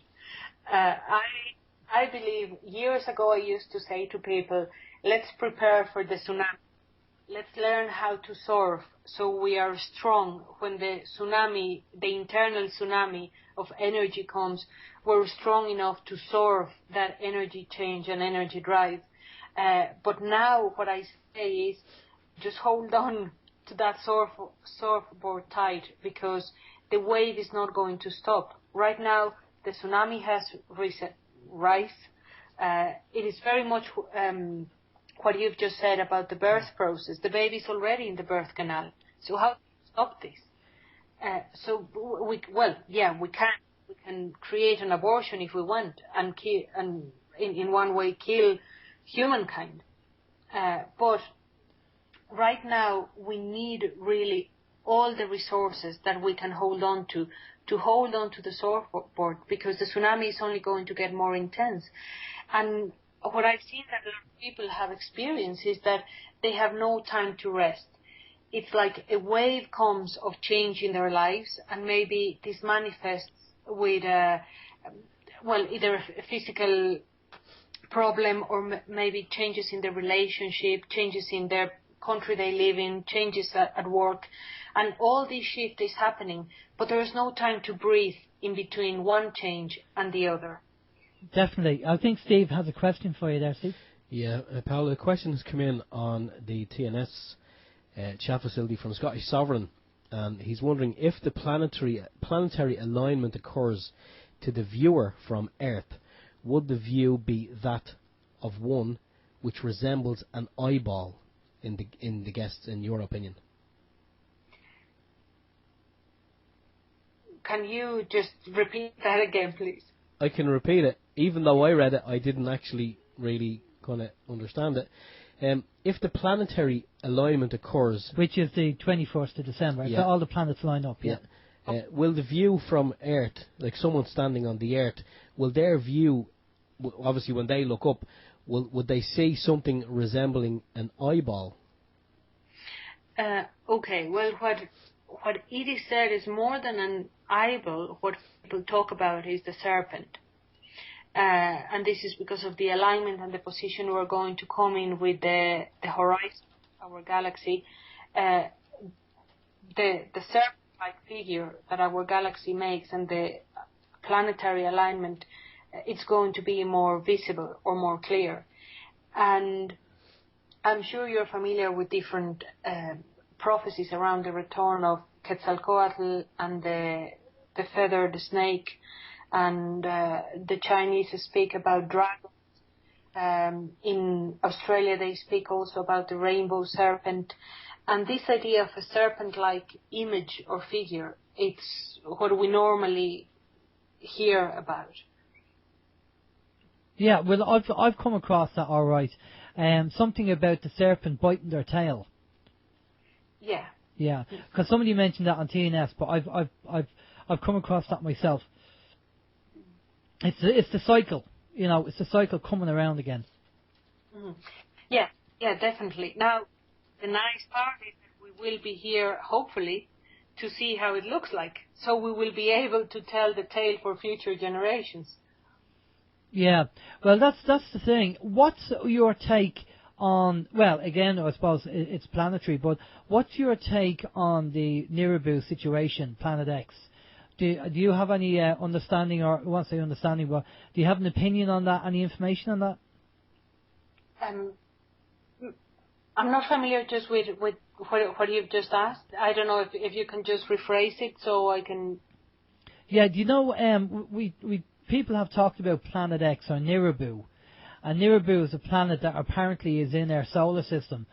I believe years ago I used to say to people, let's prepare for the tsunami. Let's learn how to surf so we are strong when the tsunami, the internal tsunami of energy comes. We're strong enough to surf that energy change and energy drive. But now what I say is just hold on to that surfboard tight, because the wave is not going to stop. Right now, the tsunami has rise. It is very much what you've just said about the birth process. The baby's already in the birth canal. So how do you stop this? We can create an abortion if we want, and in one way kill humankind. But right now we need really all the resources that we can hold on to hold on to the surfboard, because the tsunami is only going to get more intense. And what I've seen that a lot of people have experienced is that they have no time to rest. It's like a wave comes of change in their lives, and maybe this manifests with either a physical problem or maybe changes in the relationship, changes in their country they live in, changes at work, and all this shift is happening, but there is no time to breathe in between one change and the other. Definitely. I think Steve has a question for you there, Steve. Yeah, Paola, the question has come in on the TNS chat facility from Scottish Sovereign, and he's wondering if the planetary alignment occurs to the viewer from Earth, would the view be that of one which resembles an eyeball in the guests, in your opinion? Can you just repeat that again, please? I can repeat it. Even though I read it, I didn't actually really kind of understand it. If the planetary alignment occurs, which is the 21st of December, yeah. So all the planets line up. Yeah. Will the view from Earth, like someone standing on the Earth, will their view, obviously when they look up, would they see something resembling an eyeball? Okay. Well, what it is said is more than an eyeball. What people talk about is the serpent. And this is because of the alignment and the position we're going to come in with the horizon of our galaxy. The serpent-like figure that our galaxy makes and the planetary alignment, it's going to be more visible or more clear. And I'm sure you're familiar with different prophecies around the return of Quetzalcoatl and the feathered snake. And the Chinese speak about dragons. In Australia, they speak also about the rainbow serpent. And this idea of a serpent-like image or figure, it's what we normally hear about. Yeah, well, I've come across that, all right. Something about the serpent biting their tail. Yeah. Yeah, because somebody mentioned that on TNS, but I've come across that myself. It's the cycle, it's the cycle coming around again. Mm-hmm. Yeah, definitely. Now, the nice part is that we will be here, hopefully, to see how it looks like. So we will be able to tell the tale for future generations. Yeah, well, that's the thing. What's your take on? Well, again, I suppose it's planetary, but what's your take on the Nibiru situation, Planet X? Do you have any understanding, or I won't say understanding, but do you have an opinion on that? Any information on that? I'm not familiar just with what you've just asked. I don't know if you can just rephrase it so I can. Yeah, do you know we people have talked about Planet X or Nibiru, and Nibiru is a planet that apparently is in our solar system,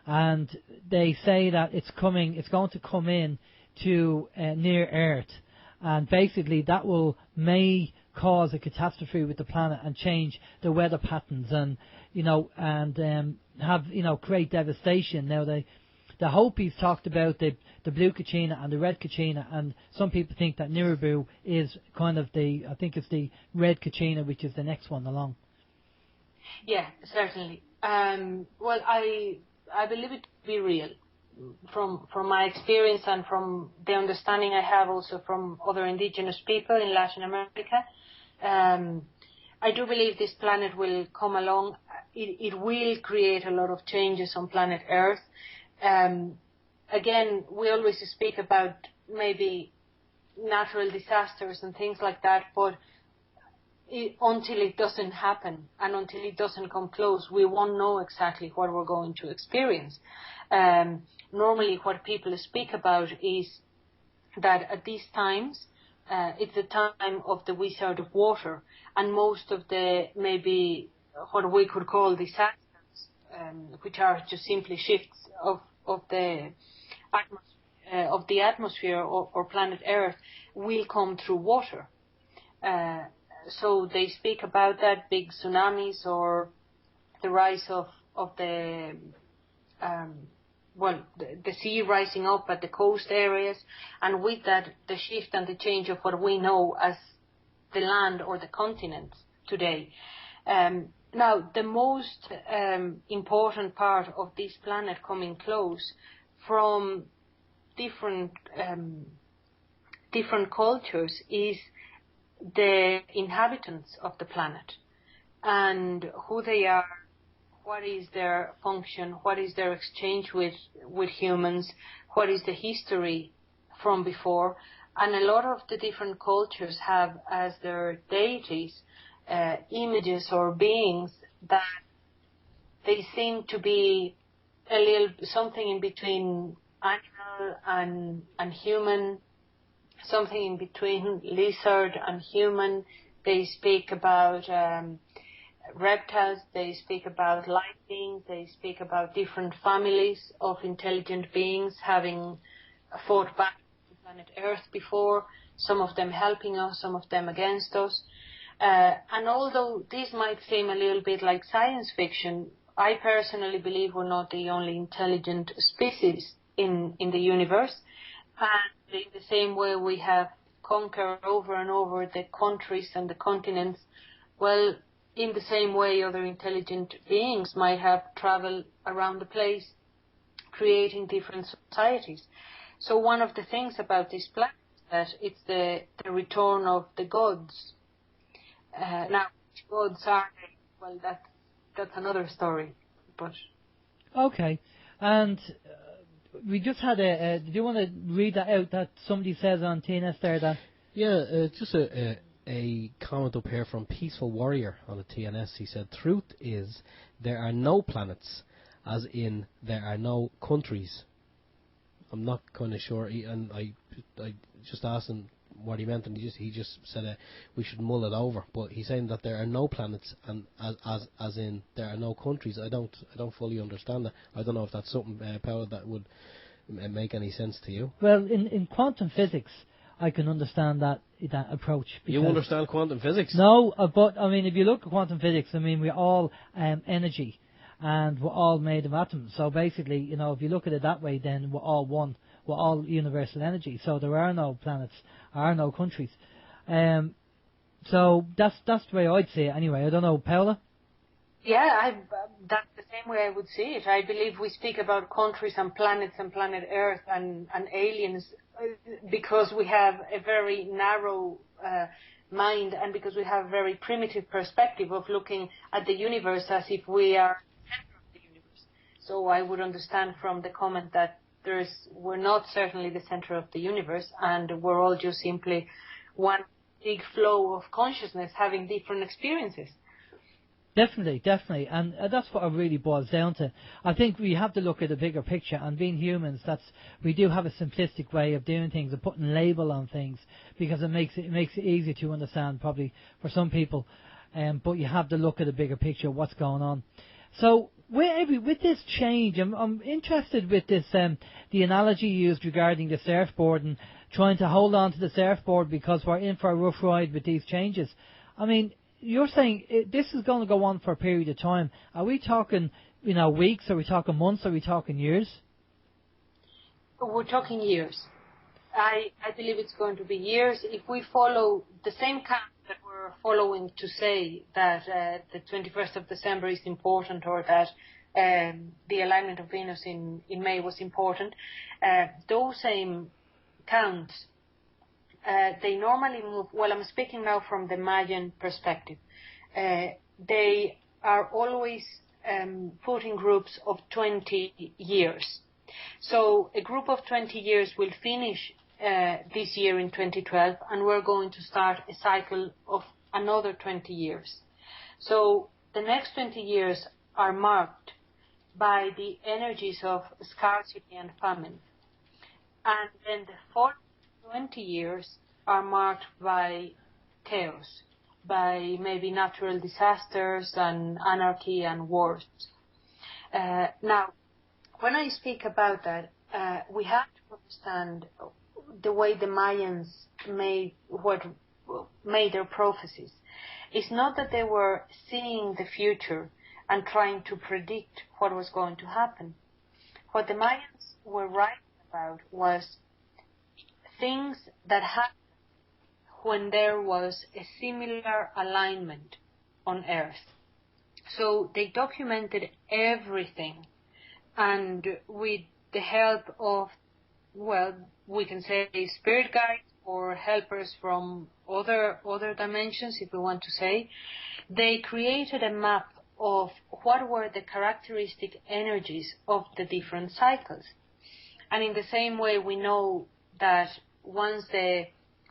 and they say that it's going to come in to near Earth. And basically that may cause a catastrophe with the planet and change the weather patterns and create devastation. Now the Hopis talked about the blue Kachina and the red Kachina, and some people think that Nibiru is kind of I think it's the red Kachina, which is the next one along. Yeah, certainly. Well, I believe it to be real. From my experience and from the understanding I have also from other indigenous people in Latin America, I do believe this planet will come along. It will create a lot of changes on planet Earth. Again, we always speak about maybe natural disasters and things like that, but until it doesn't happen and until it doesn't come close, we won't know exactly what we're going to experience. Normally what people speak about is that at these times it's the time of the wizard of water, and most of the maybe what we could call disasters, which are just simply shifts of the atmosphere or planet Earth, will come through water. So they speak about that, big tsunamis or the rise of the the sea rising up at the coast areas, and with that the shift and the change of what we know as the land or the continents today. Now, the most important part of this planet coming close from different cultures is the inhabitants of the planet and who they are, what is their function, what is their exchange with humans, what is the history from before. And a lot of the different cultures have as their deities images or beings that they seem to be a little something in between animal and human, something in between lizard and human. They speak about reptiles, they speak about light beings, they speak about different families of intelligent beings having fought back to planet Earth before, some of them helping us, some of them against us. And although this might seem a little bit like science fiction, I personally believe we're not the only intelligent species in the universe. And in the same way we have conquered over and over the countries and the continents, well, in the same way other intelligent beings might have traveled around the place, creating different societies. So one of the things about this planet is that it's the return of the gods. Now, which gods are they? Well, that's another story. But Okay, and we just had do you want to read that out that somebody says on TNS there that? Yeah, just a comment up here from Peaceful Warrior on the TNS. He said, "Truth is, there are no planets, as in there are no countries." I'm not kind of sure, and I just asked him what he meant, and he just said we should mull it over. But he's saying that there are no planets, and as in there are no countries. I don't fully understand that. I don't know if that's something, Paola, that would make any sense to you. Well, in quantum physics, I can understand that approach. You understand quantum physics? No, but I mean, if you look at quantum physics, I mean, we're all energy, and we're all made of atoms. So basically, you know, if you look at it that way, then we're all one. We're all universal energy. So there are no planets, are no countries. So that's the way I'd say it anyway. I don't know, Paola? yeah, that's the same way I would see it. I believe we speak about countries and planets and planet Earth and aliens because we have a very narrow mind and because we have a very primitive perspective of looking at the universe as if we are the center of the universe. So I would understand from the comment that we're not certainly the center of the universe, and we're all just simply one big flow of consciousness having different experiences. Definitely, and that's what it really boils down to. I think we have to look at the bigger picture, and being humans, we do have a simplistic way of doing things and putting label on things because it makes it easier to understand probably for some people. But you have to look at the bigger picture, what's going on. So with this change, I'm interested with this the analogy used regarding the surfboard and trying to hold on to the surfboard because we're in for a rough ride with these changes. I mean, you're saying this is going to go on for a period of time. Are we talking, weeks? Are we talking months? Are we talking years? We're talking years. I believe it's going to be years if we follow the same count that we're following to say that the 21st of December is important or that the alignment of Venus in May was important. Those same counts, they normally move, well, I'm speaking now from the Mayan perspective. They are always put in groups of 20 years. So a group of 20 years will finish this year in 2012, and we're going to start a cycle of another 20 years. So the next 20 years are marked by the energies of scarcity and famine. And then the following 20 years are marked by chaos, by maybe natural disasters and anarchy and wars. Now, when I speak about that, we have to understand the way the Mayans made their prophecies. It's not that they were seeing the future and trying to predict what was going to happen. What the Mayans were writing about was things that happened when there was a similar alignment on Earth. So they documented everything, and with the help of, well, we can say spirit guides or helpers from other dimensions, if we want to say, they created a map of what were the characteristic energies of the different cycles. And in the same way, we know that once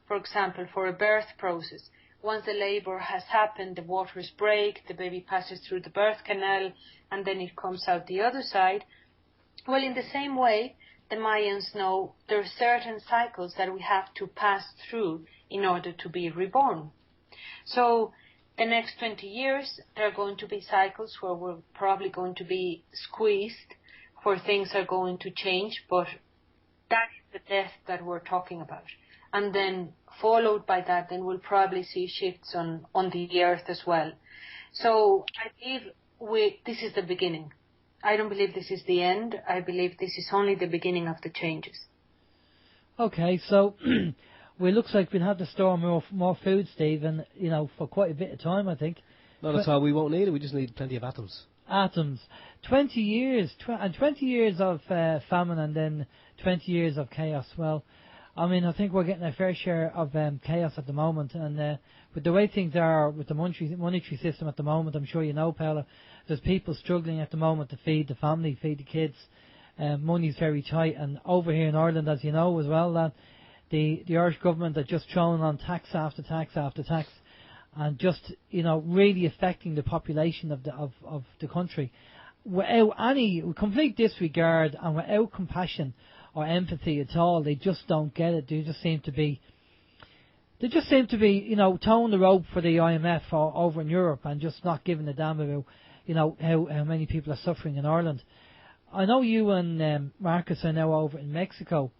for example, for a birth process, once the labor has happened, the waters break, the baby passes through the birth canal, and then it comes out the other side. Well, in the same way, the Mayans know there are certain cycles that we have to pass through in order to be reborn. So the next 20 years, there are going to be cycles where we're probably going to be squeezed, where things are going to change, but that is the death that we're talking about. And then followed by that, then we'll probably see shifts on the earth as well. So I believe this is the beginning. I don't believe this is the end. I believe this is only the beginning of the changes. Okay, so well, it looks like we'll have to store more food, Steve, and for quite a bit of time, I think. Not at all. We won't need it. We just need plenty of atoms. Atoms. 20 years, 20 years of famine, and then 20 years of chaos. Well, I mean, I think we're getting a fair share of chaos at the moment, and with the way things are with the monetary system at the moment, I'm sure you know, Paola, there's people struggling at the moment to feed the family, feed the kids. Money's very tight, and over here in Ireland, as you know as well, that the Irish government are just throwing on tax after tax after tax, and just really affecting the population of the country, without any complete disregard and without compassion or empathy at all. They just don't get it. They just seem to be, towing the rope for the IMF over in Europe and just not giving a damn about, how many people are suffering in Ireland. I know you and Marcus are now over in Mexico.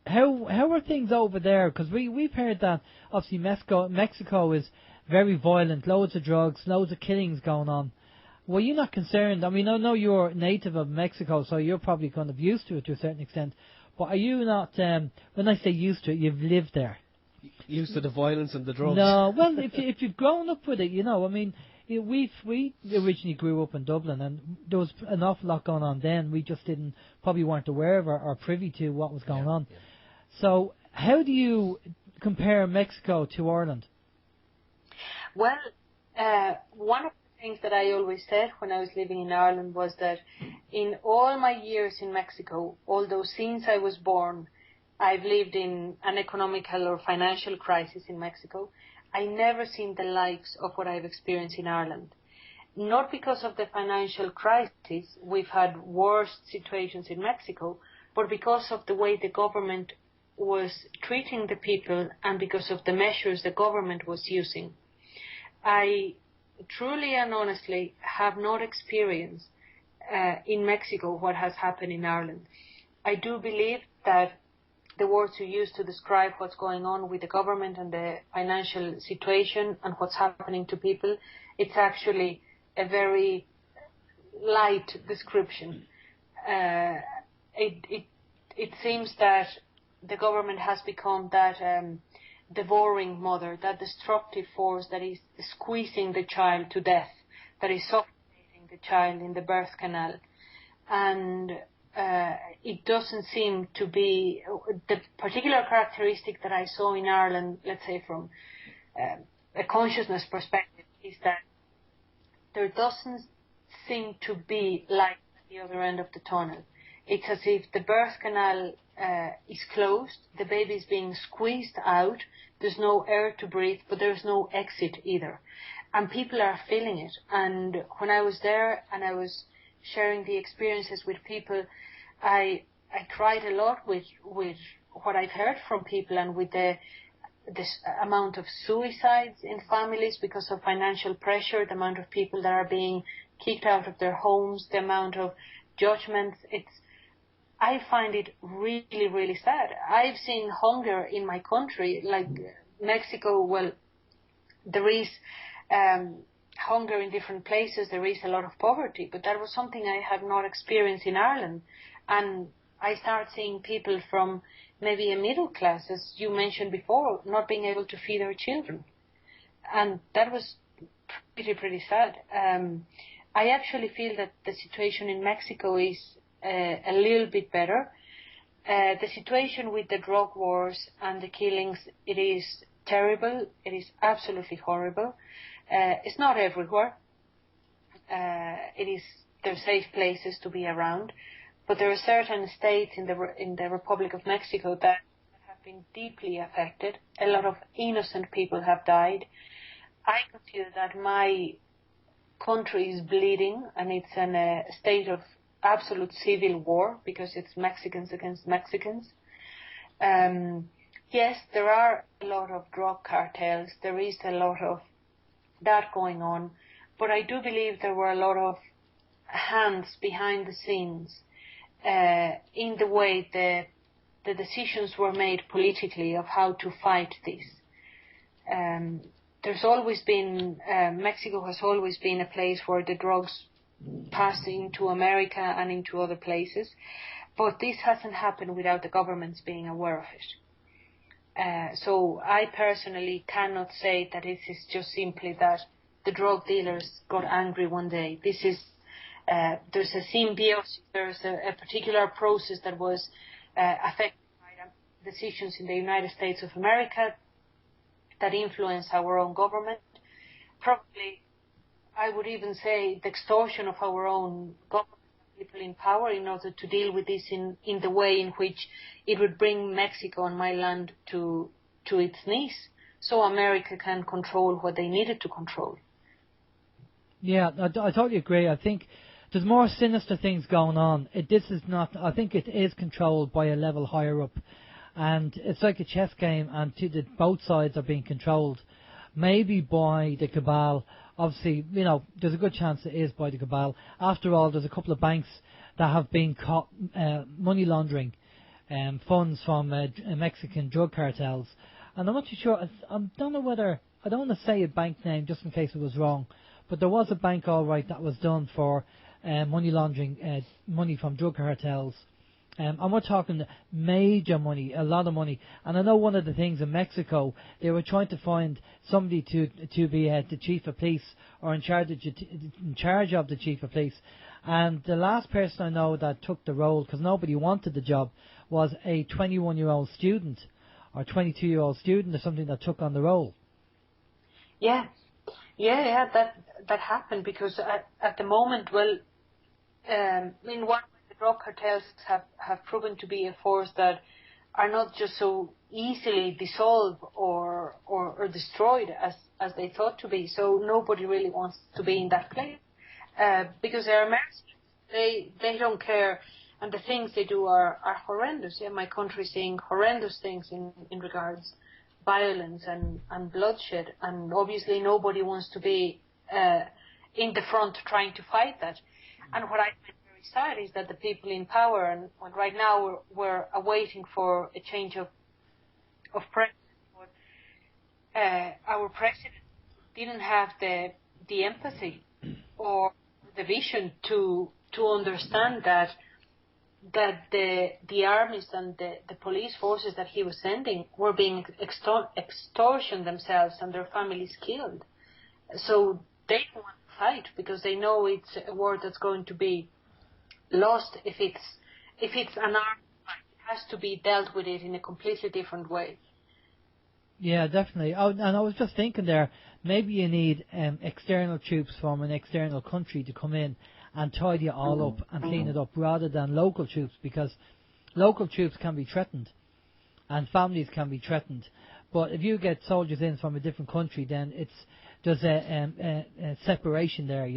How are things over there? Because we've heard that obviously Mexico is very violent, loads of drugs, loads of killings going on. Were you not concerned? I mean, I know you're native of Mexico, so you're probably kind of used to it to a certain extent. But are you not, when I say used to it, you've lived there? Used to the violence and the drugs? No, well, if you've grown up with it, I mean, we originally grew up in Dublin, and there was an awful lot going on then. We just probably weren't aware of or privy to what was going on. Yeah. So how do you compare Mexico to Ireland? Well, one of the things that I always said when I was living in Ireland was that in all my years in Mexico, although since I was born, I've lived in an economical or financial crisis in Mexico, I never seen the likes of what I've experienced in Ireland. Not because of the financial crisis, we've had worse situations in Mexico, but because of the way the government was treating the people and because of the measures the government was using. I truly and honestly have not experienced in Mexico what has happened in Ireland. I do believe that the words you use to describe what's going on with the government and the financial situation and what's happening to people, it's actually a very light description. It seems that the government has become that devouring mother, that destructive force that is squeezing the child to death, that is suffocating the child in the birth canal. And it doesn't seem to be the particular characteristic that I saw in Ireland, let's say from a consciousness perspective, is that there doesn't seem to be light at the other end of the tunnel. It's as if the birth canal is closed, the baby is being squeezed out, there's no air to breathe, but there's no exit either. And people are feeling it. And when I was there and I was sharing the experiences with people, I cried a lot with what I've heard from people and with the this amount of suicides in families because of financial pressure, the amount of people that are being kicked out of their homes, the amount of judgments. I find it really, really sad. I've seen hunger in my country, like Mexico. Well, there is hunger in different places. There is a lot of poverty, but that was something I had not experienced in Ireland. And I start seeing people from maybe a middle class, as you mentioned before, not being able to feed their children. And that was pretty sad. I actually feel that the situation in Mexico is a little bit better. The situation with the drug wars and the killings, it is terrible. It is absolutely horrible. It's not everywhere. There are safe places to be around, but there are certain states in the Republic of Mexico that have been deeply affected. A lot of innocent people have died. I consider that my country is bleeding, and it's in a state of absolute civil war because it's Mexicans against Mexicans. Yes, there are a lot of drug cartels. There is a lot of that going on, but I do believe there were a lot of hands behind the scenes in the way the decisions were made politically of how to fight this. There's always been, Mexico has always been a place where the drugs pass into America and into other places, but this hasn't happened without the governments being aware of it. So I personally cannot say that it is just simply that the drug dealers got angry one day. This is there's a symbiosis, there's a particular process that was affected by decisions in the United States of America that influence our own government. Probably, I would even say the extortion of our own government, people in power, in order to deal with this in the way in which it would bring Mexico and my land to its knees, so America can control what they needed to control. Yeah, I totally agree. I think there's more sinister things going on. This is not. I think it is controlled by a level higher up. And it's like a chess game, and both sides are being controlled, maybe by the cabal. Obviously, there's a good chance it is by the cabal. After all, there's a couple of banks that have been caught money laundering funds from Mexican drug cartels. And I'm not too sure, I don't know whether, I don't want to say a bank name just in case it was wrong, but there was a bank all right that was done for money laundering money from drug cartels. And we're talking major money, a lot of money. And I know one of the things in Mexico, they were trying to find somebody to be the chief of police or in charge of the chief of police. And the last person I know that took the role, because nobody wanted the job, was a 21-year-old student or 22-year-old student or something that took on the role. Yeah, that happened because at the moment, in one the drug cartels have proven to be a force that are not just so easily dissolved or destroyed as they thought to be. So nobody really wants to be in that place because they're mercenaries. They don't care, and the things they do are horrendous. Yeah, my country is seeing horrendous things in regards violence and bloodshed, and obviously nobody wants to be in the front trying to fight that. And what I find very sad is that the people in power, and right now we're awaiting for a change of president. Our president didn't have the empathy or the vision to understand that the armies and the police forces that he was sending were being extortion themselves and their families killed. So they don't want to fight because they know it's a war that's going to be lost if it's an armed fight. It has to be dealt with it in a completely different way. Yeah, definitely. Oh, and I was just thinking there, maybe you need external troops from an external country to come in and tidy it all up and clean it up rather than local troops, because local troops can be threatened and families can be threatened. But if you get soldiers in from a different country, then there's a separation there,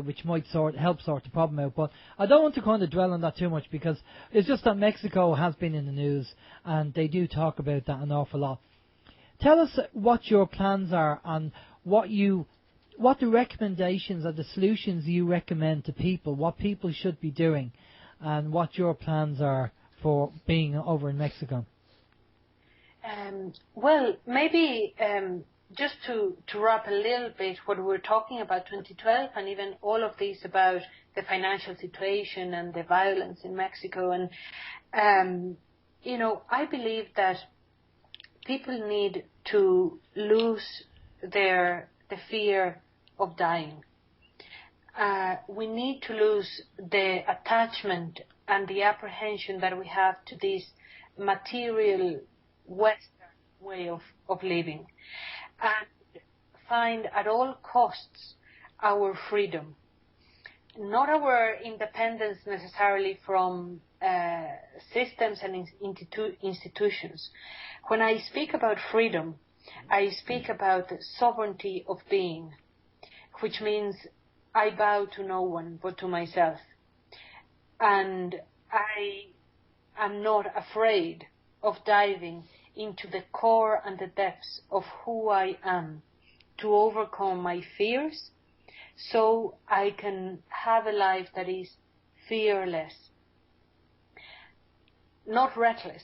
which might help sort the problem out. But I don't want to kind of dwell on that too much because it's just that Mexico has been in the news and they do talk about that an awful lot. tell us what your plans are and what the recommendations or the solutions you recommend to people, what people should be doing, and what your plans are for being over in Mexico. Well, maybe just to wrap a little bit what we were talking about 2012 and even all of this about the financial situation and the violence in Mexico. And, I believe that people need to lose the fear of dying. We need to lose the attachment and the apprehension that we have to this material Western way of living, and find at all costs our freedom, not our independence necessarily from systems and institutions. When I speak about freedom, I speak about the sovereignty of being, which means I bow to no one but to myself. And I am not afraid of diving into the core and the depths of who I am to overcome my fears so I can have a life that is fearless. Not reckless,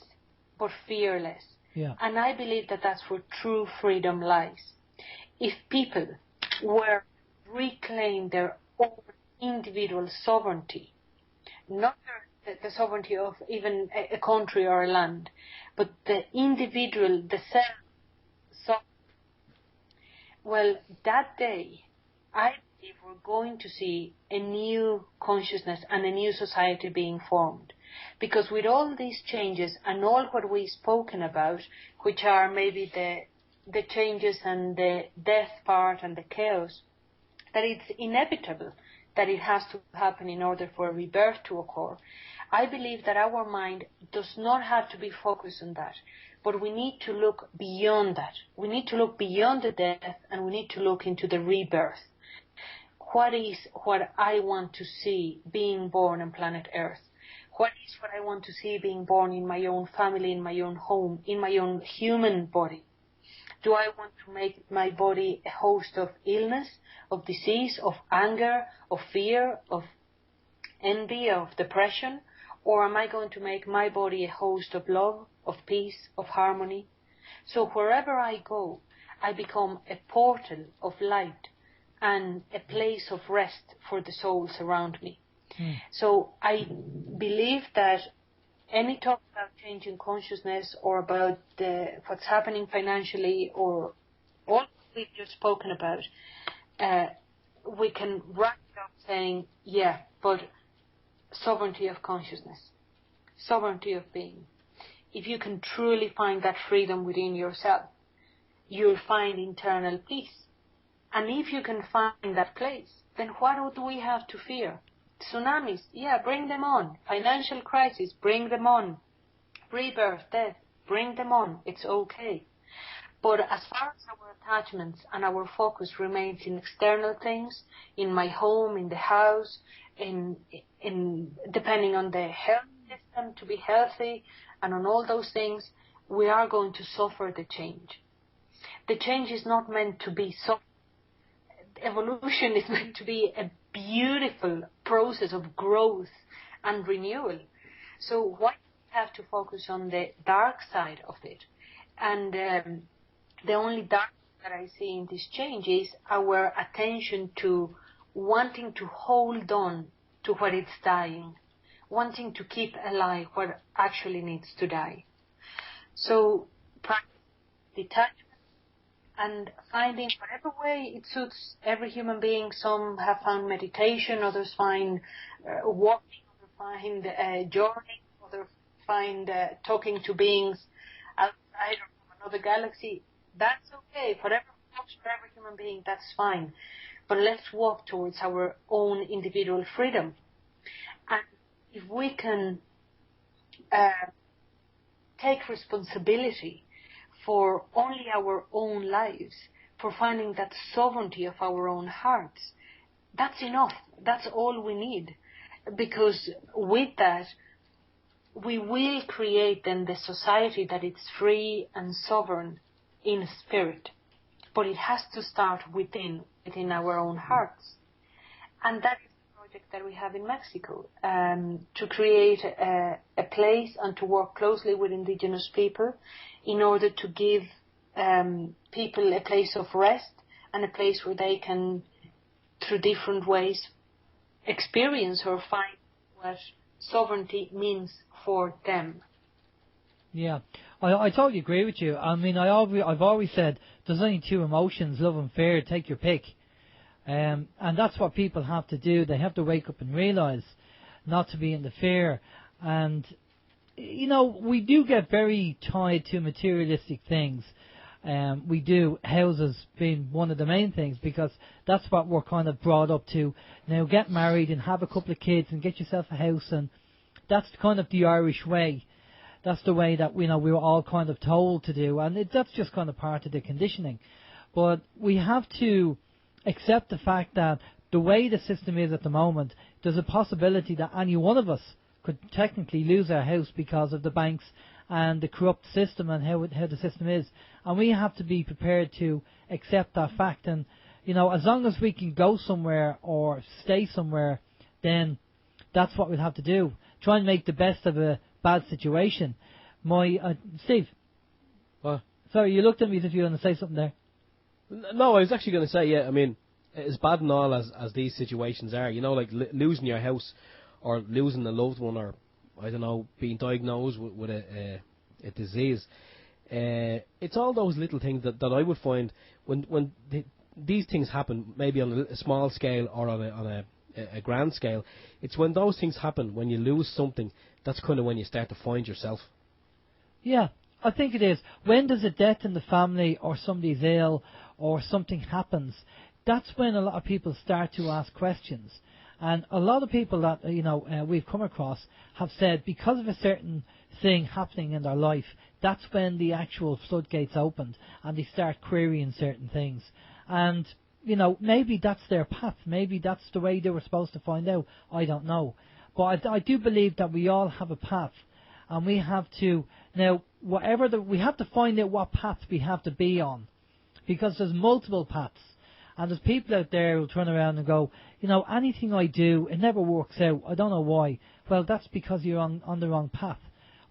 but fearless. Yeah. And I believe that that's where true freedom lies. If people were to reclaim their own individual sovereignty, not the sovereignty of even a country or a land, but the individual, the self, well, that day, I believe we're going to see a new consciousness and a new society being formed. Because with all these changes and all what we've spoken about, which are maybe the changes and the death part and the chaos, that it's inevitable that it has to happen in order for a rebirth to occur. I believe that our mind does not have to be focused on that, but we need to look beyond that. We need to look beyond the death, and we need to look into the rebirth. What is what I want to see being born on planet Earth? What is what I want to see being born in my own family, in my own home, in my own human body? Do I want to make my body a host of illness, of disease, of anger, of fear, of envy, of depression? Or am I going to make my body a host of love, of peace, of harmony? So wherever I go, I become a portal of light and a place of rest for the souls around me. So I believe that any talk about changing consciousness or about what's happening financially or all we've just spoken about, we can wrap it up saying, yeah, but sovereignty of consciousness, sovereignty of being. If you can truly find that freedom within yourself, you'll find internal peace. And if you can find that place, then what do we have to fear? Tsunamis, yeah, bring them on. Financial crisis, bring them on. Rebirth, death, bring them on. It's okay. But as far as our attachments and our focus remains in external things, in my home, in the house, in depending on the health system to be healthy, and on all those things, we are going to suffer the change. The change is not meant to be soft. Evolution is meant to be a beautiful process of growth and renewal. So why do we have to focus on the dark side of it? And the only dark that I see in this change is our attention to wanting to hold on to what is dying, wanting to keep alive what actually needs to die. So practice detachment and finding whatever way it suits every human being. Some have found meditation, others find walking, others find journaling, others find talking to beings outside or from another galaxy. That's okay. Whatever works for every human being, that's fine. But let's walk towards our own individual freedom. And if we can take responsibility for only our own lives, for finding that sovereignty of our own hearts, that's enough. That's all we need. Because with that, we will create then the society that is free and sovereign in spirit. But it has to start within our own hearts. And that is the project that we have in Mexico, to create a place and to work closely with indigenous people in order to give people a place of rest and a place where they can, through different ways, experience or find what sovereignty means for them. Yeah, I totally agree with you. I mean, I've always said there's only two emotions, love and fear. Take your pick. And that's what people have to do. They have to wake up and realise not to be in the fear. And, you know, we do get very tied to materialistic things. We do, houses being one of the main things, because that's what we're kind of brought up to. Now, get married and have a couple of kids and get yourself a house, and that's kind of the Irish way. That's the way that, you know, we were all kind of told to do, and that's just kind of part of the conditioning. But we have to accept the fact that the way the system is at the moment, there's a possibility that any one of us could technically lose our house because of the banks and the corrupt system and how the system is. And we have to be prepared to accept that fact. And, you know, as long as we can go somewhere or stay somewhere, then that's what we'll have to do. Try and make the best of a bad situation. Steve. What? Sorry, you looked at me as if you were going to say something there. No, I was actually going to say, yeah, I mean, as bad and all as these situations are, you know, like losing your house or losing a loved one, or, I don't know, being diagnosed with a disease. It's all those little things that I would find when these things happen, maybe on a small scale or on a grand scale. It's when those things happen, when you lose something, that's kind of when you start to find yourself. Yeah, I think it is. When there's a death in the family, or somebody's ill, or something happens, that's when a lot of people start to ask questions. And a lot of people that we've come across have said, because of a certain thing happening in their life, that's when the actual floodgates opened and they start querying certain things. And, you know, maybe that's their path. Maybe that's the way they were supposed to find out. I don't know. But I do believe that we all have a path. And we have to, now, we have to find out what path we have to be on. Because there's multiple paths. And there's people out there who turn around and go, you know, anything I do, it never works out. I don't know why. Well, that's because you're on the wrong path.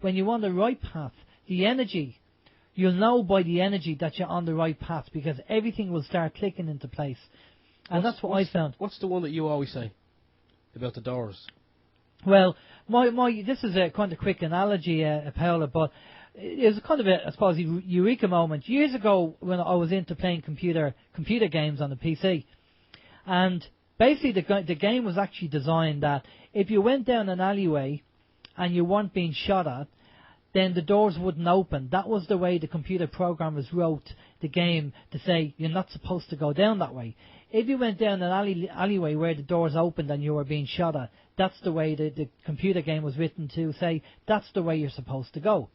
When you're on the right path, the energy, you'll know by the energy that you're on the right path, because everything will start clicking into place. And that's what I found. What's the one that you always say about the doors? Well, this is a kind of quick analogy, Paola, but it was kind of I suppose, eureka moment. Years ago, when I was into playing computer games on the PC, and basically the game was actually designed that if you went down an alleyway and you weren't being shot at, then the doors wouldn't open. That was the way the computer programmers wrote the game, to say you're not supposed to go down that way. If you went down an alleyway where the doors opened and you were being shot at, that's the way the computer game was written, to say that's the way you're supposed to go.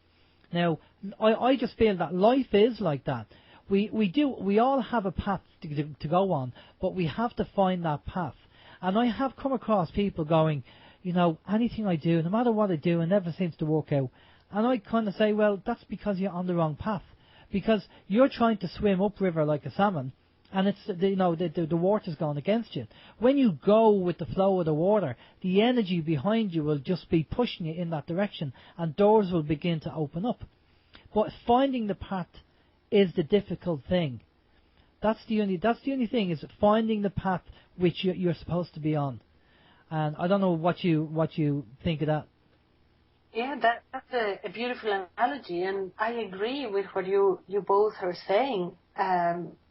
Now, I just feel that life is like that. We all have a path to go on, but we have to find that path. And I have come across people going, you know, anything I do, no matter what I do, it never seems to work out. And I kind of say, well, that's because you're on the wrong path. Because you're trying to swim upriver like a salmon, and it's the water's going against you. When you go with the flow of the water, the energy behind you will just be pushing you in that direction, and doors will begin to open up. But finding the path is the difficult thing. That's the only thing, is finding the path which you're supposed to be on. And I don't know what you think of that. Yeah, that's a beautiful analogy, and I agree with what you both are saying.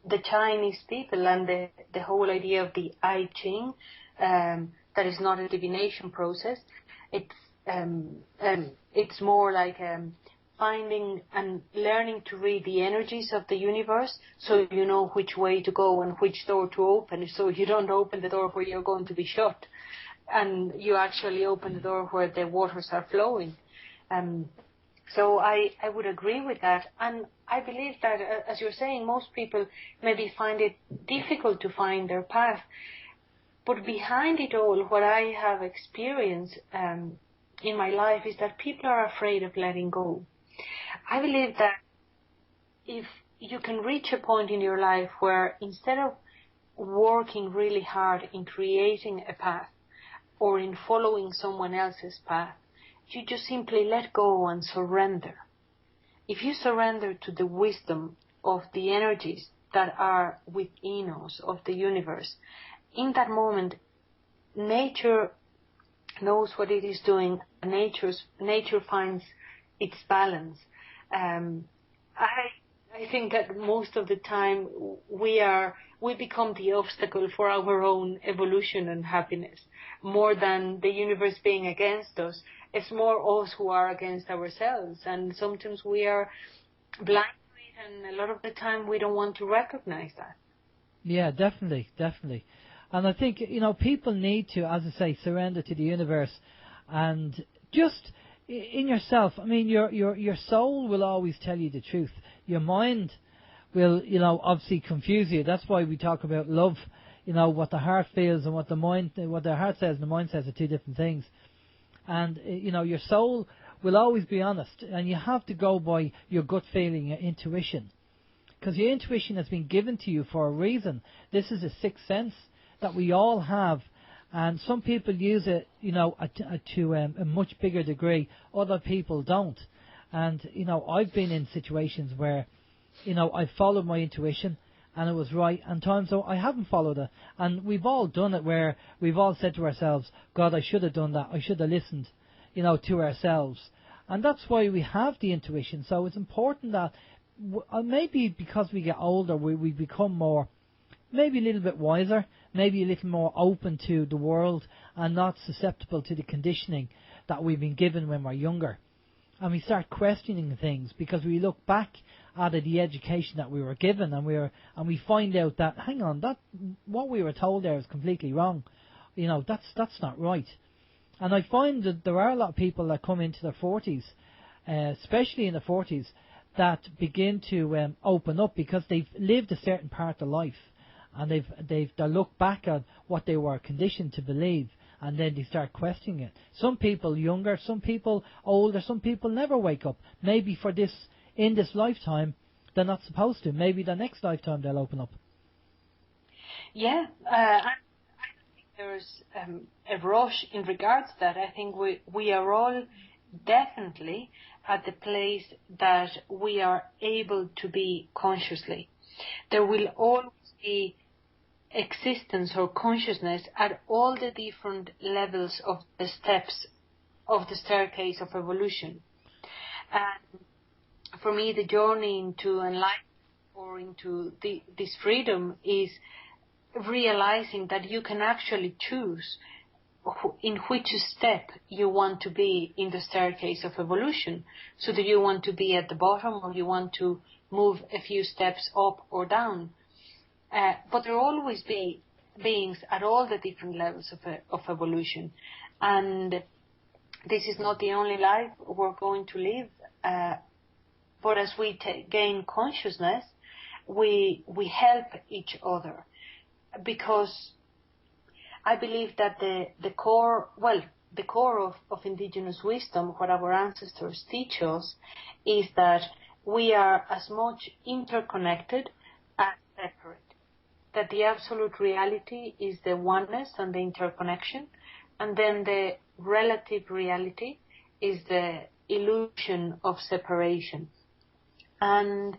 The Chinese people and the whole idea of the I Ching, that is not a divination process. It's more like finding and learning to read the energies of the universe, so you know which way to go and which door to open, so you don't open the door where you're going to be shot, and you actually open the door where the waters are flowing. So I would agree with that, and I believe that, as you're saying, most people maybe find it difficult to find their path. But behind it all, what I have experienced in my life is that people are afraid of letting go. I believe that if you can reach a point in your life where instead of working really hard in creating a path or in following someone else's path, you just simply let go and surrender. If you surrender to the wisdom of the energies that are within us, of the universe, in that moment, nature knows what it is doing. Nature finds its balance. I think that most of the time we become the obstacle for our own evolution and happiness, more than the universe being against us. It's more us who are against ourselves, and sometimes we are blind to it, and a lot of the time we don't want to recognize that. Yeah, definitely. And I think, people need to, as I say, surrender to the universe, and just in yourself. I mean, your soul will always tell you the truth. Your mind will, obviously confuse you. That's why we talk about love. What the heart feels and what the heart says and the mind says are two different things. And, your soul will always be honest, and you have to go by your gut feeling, your intuition. Because your intuition has been given to you for a reason. This is a sixth sense that we all have, and some people use it, to a much bigger degree. Other people don't. And, I've been in situations where, I followed my intuition and it was right, and times I haven't followed it. And we've all done it where we've all said to ourselves, God, I should have done that. I should have listened, to ourselves. And that's why we have the intuition. So it's important that maybe because we get older, we become more, maybe a little bit wiser, maybe a little more open to the world and not susceptible to the conditioning that we've been given when we're younger. And we start questioning things because we look back at the education that we were given, and we find out that, hang on, that what we were told there is completely wrong. That's not right. And I find that there are a lot of people that come into their 40s, especially in the 40s, that begin to open up because they've lived a certain part of life, and they look back at what they were conditioned to believe, and then they start questioning it. Some people younger, some people older, some people never wake up. Maybe in this lifetime they're not supposed to. Maybe the next lifetime they'll open up. Yeah, I don't think there's a rush in regards to that. I think we are all definitely at the place that we are able to be consciously. There will always be existence or consciousness at all the different levels of the steps of the staircase of evolution. And for me, the journey into enlightenment or into this freedom is realizing that you can actually choose in which step you want to be in the staircase of evolution. So do you want to be at the bottom, or you want to move a few steps up or down? But there will always be beings at all the different levels of evolution. And this is not the only life we're going to live. But as we gain consciousness, we help each other. Because I believe that the core of indigenous wisdom, what our ancestors teach us, is that we are as much interconnected as separate. That the absolute reality is the oneness and the interconnection, and then the relative reality is the illusion of separation. And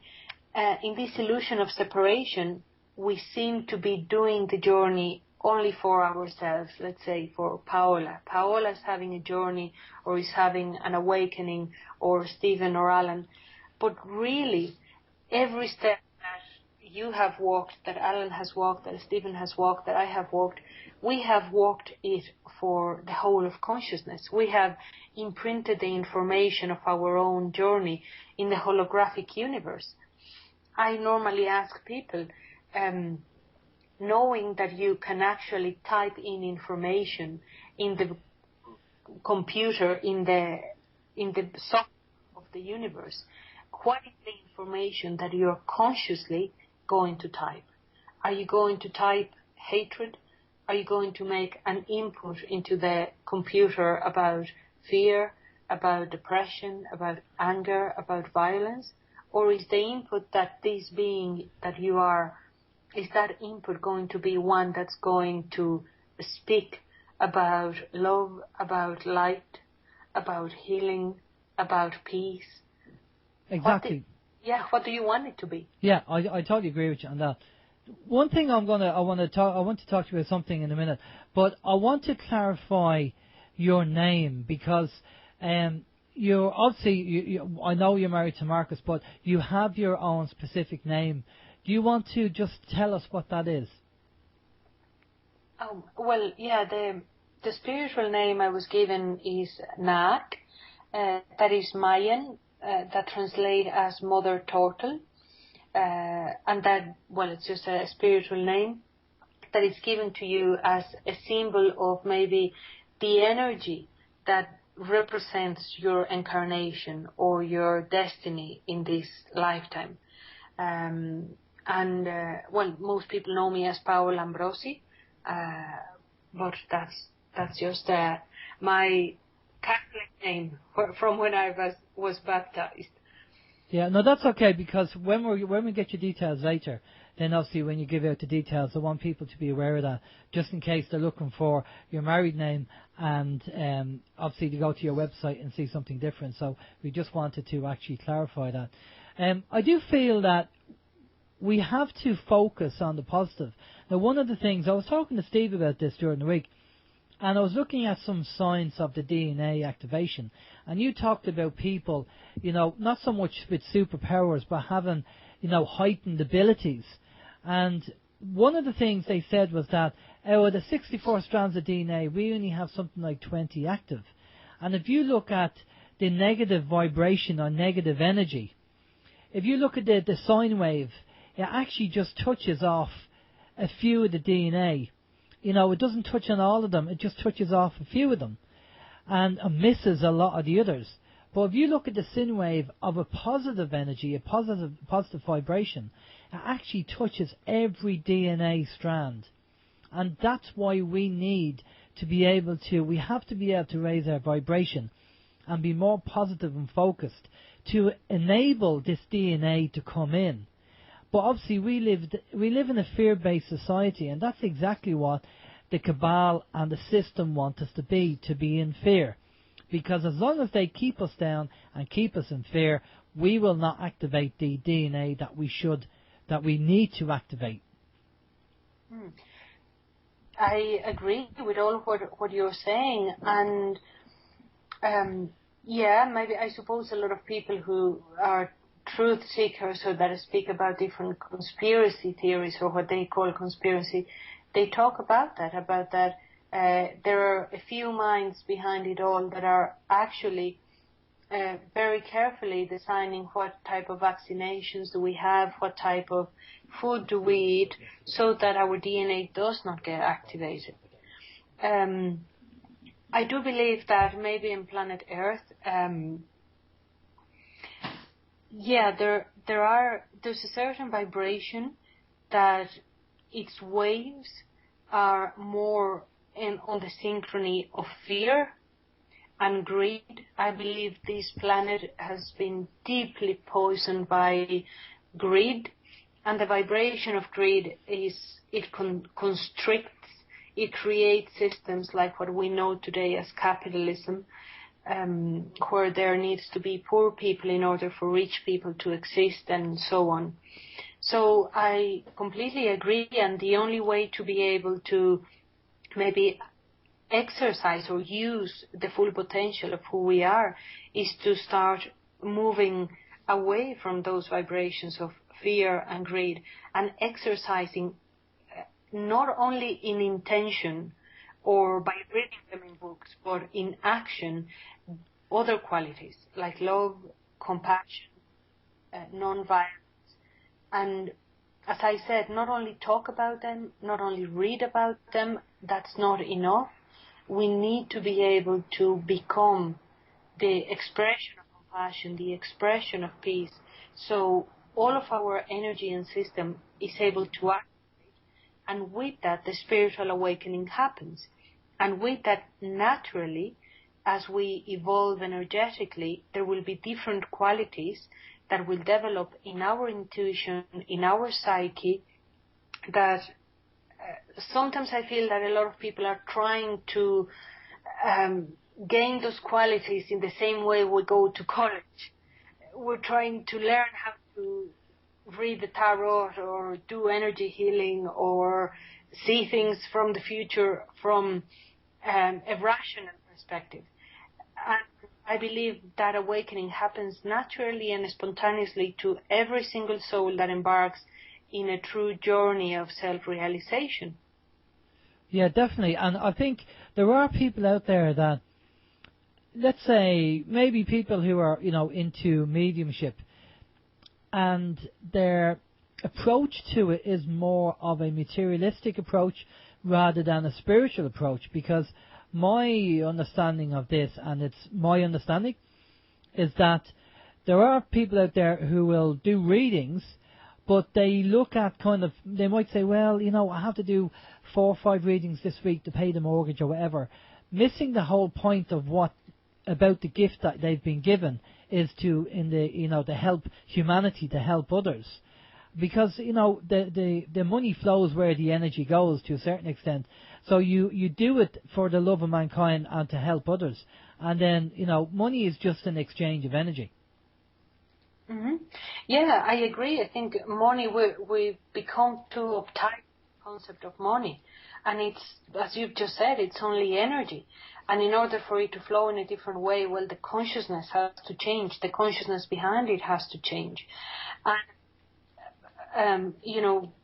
in this illusion of separation, we seem to be doing the journey only for ourselves. Let's say for Paola. Paola's having a journey, or is having an awakening, or Stephen or Alan. But really, every step you have walked, that Alan has walked, that Stephen has walked, that I have walked, we have walked it for the whole of consciousness. We have imprinted the information of our own journey in the holographic universe. I normally ask people, knowing that you can actually type in information in the computer, in the software of the universe, what is the information that you are consciously going to type? Are you going to type hatred? Are you going to make an input into the computer about fear, about depression, about anger, about violence? or is the input that this being that you are, is that input going to be one that's going to speak about love, about light, about healing, about peace? Exactly. What do you want it to be? Yeah, I totally agree with you on that. One thing I want to talk to you about something in a minute, but I want to clarify your name because you're obviously, I know you're married to Marcus, but you have your own specific name. Do you want to just tell us what that is? The spiritual name I was given is Naak. That is Mayan. That translates as Mother Turtle. And that, it's just a spiritual name that is given to you as a symbol of maybe the energy that represents your incarnation or your destiny in this lifetime. Most people know me as Paola Ambrosi, but that's just my Catholic name from when I was baptized. Yeah, no, that's okay, because when we get your details later, then obviously when you give out the details, I want people to be aware of that, just in case they're looking for your married name and obviously to go to your website and see something different. So we just wanted to actually clarify that. I do feel that we have to focus on the positive. Now, one of the things, I was talking to Steve about this during the week, and I was looking at some signs of the DNA activation. And you talked about people, not so much with superpowers, but having, heightened abilities. And one of the things they said was that out of the 64 strands of DNA, we only have something like 20 active. And if you look at the negative vibration or negative energy, if you look at the sine wave, it actually just touches off a few of the DNA. It doesn't touch on all of them, it just touches off a few of them and misses a lot of the others. But if you look at the sine wave of a positive energy, a positive vibration, it actually touches every DNA strand. And that's why we need to be able to, we have to be able to raise our vibration and be more positive and focused to enable this DNA to come in. But obviously we live in a fear-based society, and that's exactly what the cabal and the system want us to be in fear. Because as long as they keep us down and keep us in fear, we will not activate the DNA that we need to activate. I agree with all of what you're saying, and maybe I suppose a lot of people who are truth seekers, so that speak about different conspiracy theories or what they call conspiracy, they talk about that there are a few minds behind it all that are actually very carefully designing what type of vaccinations do we have, what type of food do we eat, so that our DNA does not get activated. I do believe that maybe in planet Earth, there's a certain vibration that its waves are more on the synchrony of fear and greed. I believe this planet has been deeply poisoned by greed, and the vibration of greed constricts, it creates systems like what we know today as capitalism, where there needs to be poor people in order for rich people to exist and so on. So I completely agree, and the only way to be able to maybe exercise or use the full potential of who we are is to start moving away from those vibrations of fear and greed and exercising not only in intention or by reading them in books, but in action, other qualities like love, compassion, non-violence. And as I said, not only talk about them, not only read about them, that's not enough. We need to be able to become the expression of compassion, the expression of peace. So all of our energy and system is able to activate. And with that, the spiritual awakening happens. And with that, naturally, as we evolve energetically, there will be different qualities that will develop in our intuition, in our psyche, that sometimes I feel that a lot of people are trying to gain those qualities in the same way we go to college. We're trying to learn how to read the tarot or do energy healing or see things from the future from a rational perspective. And I believe that awakening happens naturally and spontaneously to every single soul that embarks in a true journey of self-realization. Yeah, definitely. And I think there are people out there that, let's say, maybe people who are, into mediumship, and their approach to it is more of a materialistic approach rather than a spiritual approach, because my understanding of this, and it's my understanding, is that there are people out there who will do readings, but they look at they might say, well, I have to do 4 or 5 readings this week to pay the mortgage or whatever, missing the whole point of what about the gift that they've been given is to help humanity, to help others. Because, the money flows where the energy goes to a certain extent. So you do it for the love of mankind and to help others. And then, money is just an exchange of energy. Mm-hmm. Yeah, I agree. I think money, we become too uptight with the concept of money. And it's, as you've just said, it's only energy. And in order for it to flow in a different way, well, the consciousness has to change. The consciousness behind it has to change. And,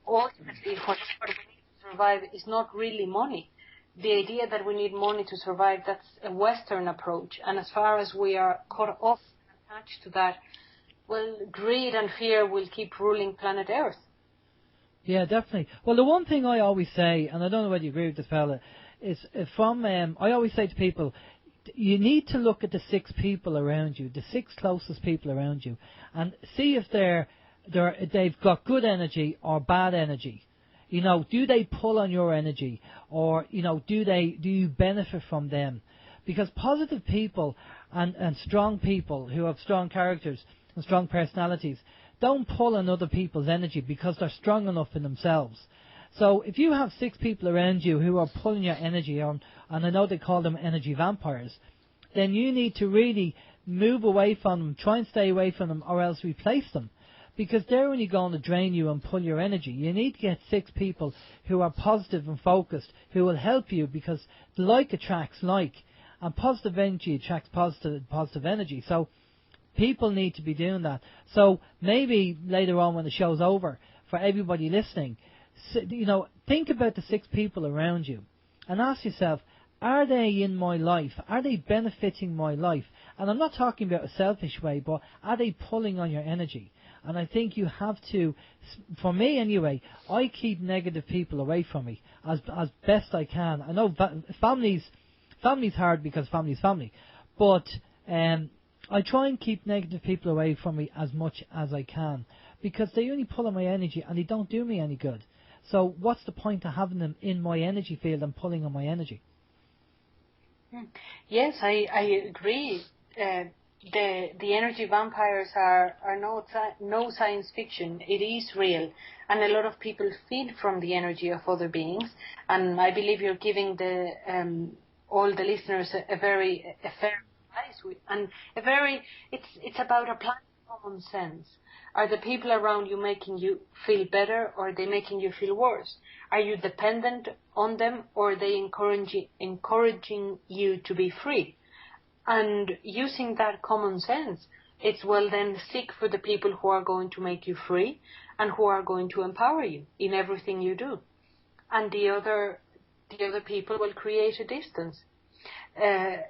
ultimately, what we need to survive is not really money. The idea that we need money to survive, that's a Western approach. And as far as we are caught off and attached to that, well, greed and fear will keep ruling planet Earth. Yeah, definitely. Well, the one thing I always say, and I don't know whether you agree with this, Paola, is I always say to people, you need to look at the 6 people around you, the 6 closest people around you, and see if they've got good energy or bad energy. Do they pull on your energy, or do you benefit from them? Because positive people and strong people who have strong characters and strong personalities don't pull on other people's energy because they're strong enough in themselves. So if you have 6 people around you who are pulling your energy on, and I know they call them energy vampires, then you need to really move away from them, try and stay away from them, or else replace them. Because they're only going to drain you and pull your energy. You need to get 6 people who are positive and focused, who will help you, because like attracts like, and positive energy attracts positive energy. So people need to be doing that. So maybe later on when the show's over, for everybody listening, think about the 6 people around you and ask yourself, are they in my life? Are they benefiting my life? And I'm not talking about a selfish way, but are they pulling on your energy? And I think you have to, for me anyway, I keep negative people away from me as best I can. I know family's hard because family's family, but I try and keep negative people away from me as much as I can, because they only pull on my energy and they don't do me any good. So what's the point of having them in my energy field and pulling on my energy? Yes, I agree. The energy vampires are no science fiction. It is real, and a lot of people feed from the energy of other beings. And I believe you're giving all the listeners a fair advice, and it's about applying common sense. Are the people around you making you feel better, or are they making you feel worse? Are you dependent on them, or are they encouraging you to be free? And using that common sense, it's then seek for the people who are going to make you free and who are going to empower you in everything you do. And the other people will create a distance. I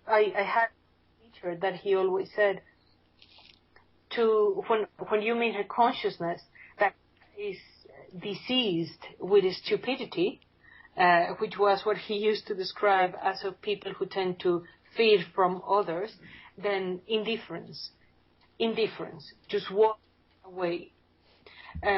had a teacher that he always said, when you meet a consciousness that is diseased with stupidity, which was what he used to describe as of people who tend to feed from others, then indifference, just walk away.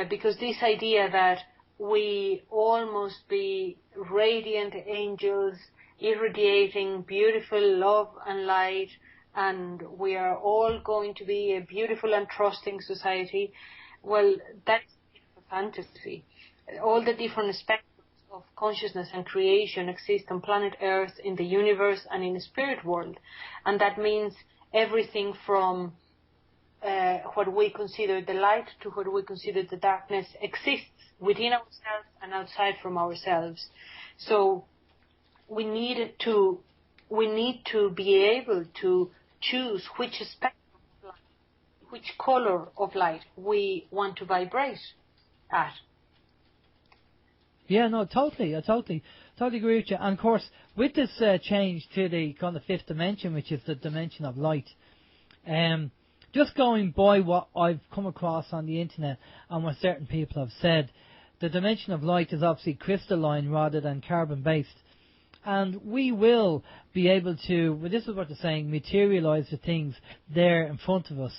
Because this idea that we all must be radiant angels, irradiating beautiful love and light and we are all going to be a beautiful and trusting society, well, that's a fantasy. All the different spectrums of consciousness and creation exist on planet Earth, in the universe, and in the spirit world. And that means everything from what we consider the light to what we consider the darkness exists within ourselves and outside from ourselves. So we need to be able to choose which spectrum of light, which color of light we want to vibrate at. Yeah, no, totally. I totally agree with you. And of course, with this change to the kind of fifth dimension, which is the dimension of light, just going by what I've come across on the internet and what certain people have said, the dimension of light is obviously crystalline rather than carbon-based. And we will be able to, well, this is what they're saying, materialize the things there in front of us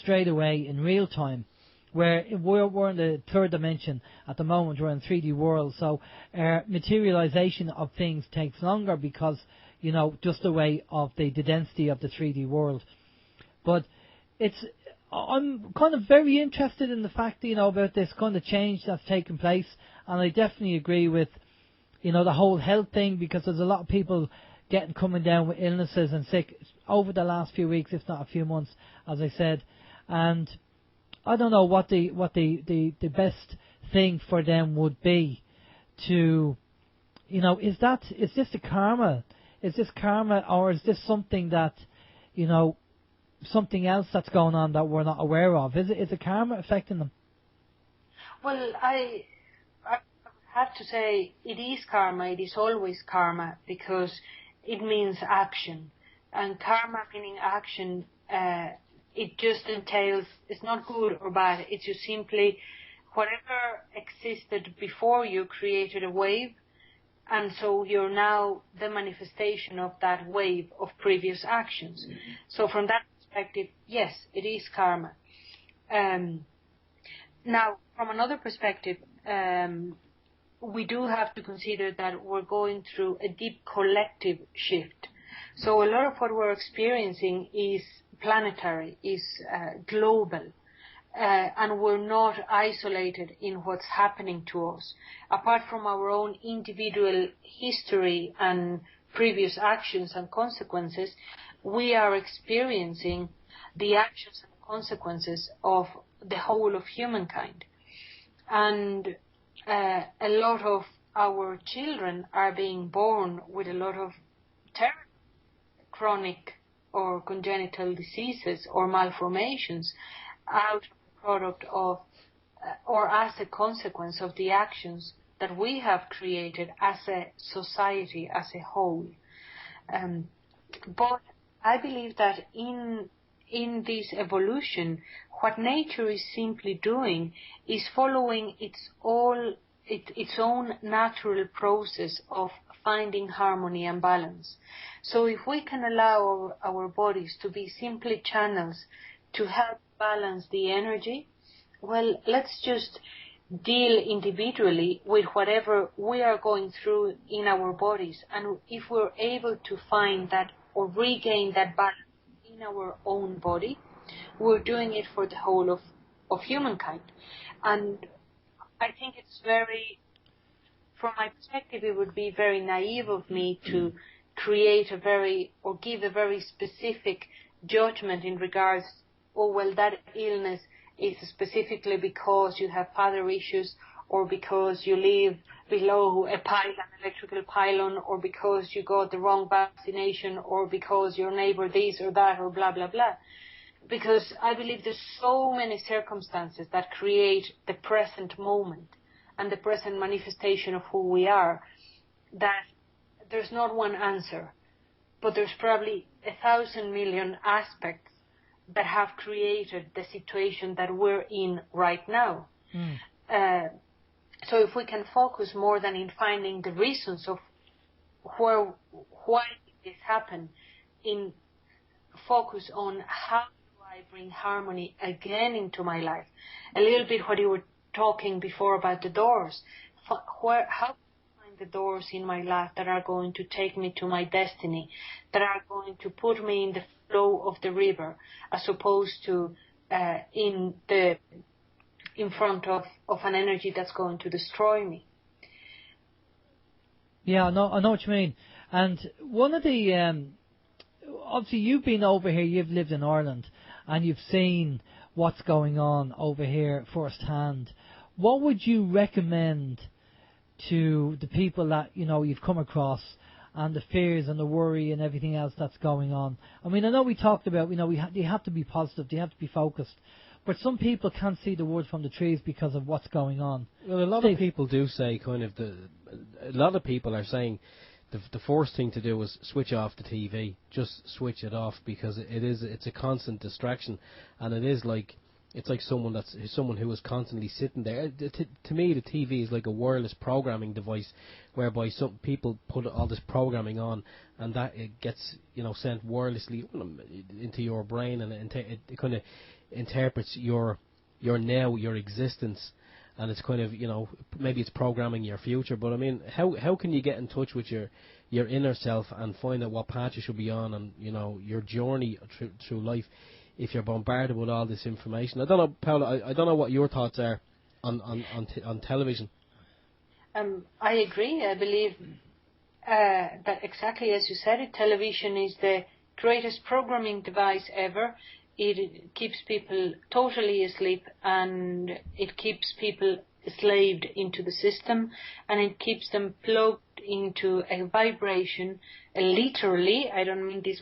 straight away in real time. Where we're in the third dimension at the moment, we're in 3D world, so materialization of things takes longer because, you know, just the way of the density of the 3D world. But I'm kind of very interested in the fact, you know, about this kind of change that's taken place, and I definitely agree with, you know, the whole health thing, because there's a lot of people coming down with illnesses and sick over the last few weeks, if not a few months, as I said, and I don't know what the best thing for them would be to, you know, is this the karma? Is this karma, or is this something that, you know, something else that's going on that we're not aware of? Is it karma affecting them? Well, I have to say it is karma. It is always karma, because it means action, and karma meaning action. It just entails, it's not good or bad, it's just simply whatever existed before you created a wave, and so you're now the manifestation of that wave of previous actions. So from that perspective, yes, it is karma. Now, from another perspective, we do have to consider that we're going through a deep collective shift. So a lot of what we're experiencing is planetary, is global, and we're not isolated in what's happening to us. Apart from our own individual history and previous actions and consequences, we are experiencing the actions and consequences of the whole of humankind. And a lot of our children are being born with a lot of terrible chronic or congenital diseases or malformations out of the product of or as a consequence of the actions that we have created as a society as a whole. But I believe that in this evolution, what nature is simply doing is following its own natural process of finding harmony and balance. So if we can allow our bodies to be simply channels to help balance the energy, well, let's just deal individually with whatever we are going through in our bodies. And if we're able to find that or regain that balance in our own body, we're doing it for the whole of humankind. And I think it's from my perspective, it would be very naive of me to create give a very specific judgment in regards, oh, well, that illness is specifically because you have father issues, or because you live below an electrical pylon, or because you got the wrong vaccination, or because your neighbor this or that, or blah, blah, blah. Because I believe there's so many circumstances that create the present moment and the present manifestation of who we are, that there's not one answer, but there's probably 1,000 million aspects that have created the situation that we're in right now. So if we can focus more than in finding the reasons of why this happened, in focus on how do I bring harmony again into my life. A little bit what you were talking before about the doors. How can I find the doors in my life that are going to take me to my destiny, that are going to put me in the flow of the river, as opposed to in front of an energy that's going to destroy me. Yeah, I know what you mean. And one of the obviously you've been over here, you've lived in Ireland, and you've seen what's going on over here firsthand. What would you recommend to the people that you've come across, and the fears and the worry and everything else that's going on? I mean, I know we talked about you have to be positive, you have to be focused, but some people can't see the wood from the trees because of what's going on. Well, a lot of people do say a lot of people are saying the first thing to do is switch off the TV. Just switch it off, because it's a constant distraction, and it's like someone who is constantly sitting there. To me, the TV is like a wireless programming device, whereby some people put all this programming on, and that it gets sent wirelessly into your brain, and it kind of interprets your existence. And it's kind of, maybe it's programming your future. But I mean, how can you get in touch with your inner self and find out what path you should be on, and your journey through life, if you're bombarded with all this information? I don't know, Paola. I don't know what your thoughts are on television. I agree. I believe that exactly as you said it, television is the greatest programming device ever. It keeps people totally asleep, and it keeps people enslaved into the system, and it keeps them plugged into a vibration, literally, I don't mean this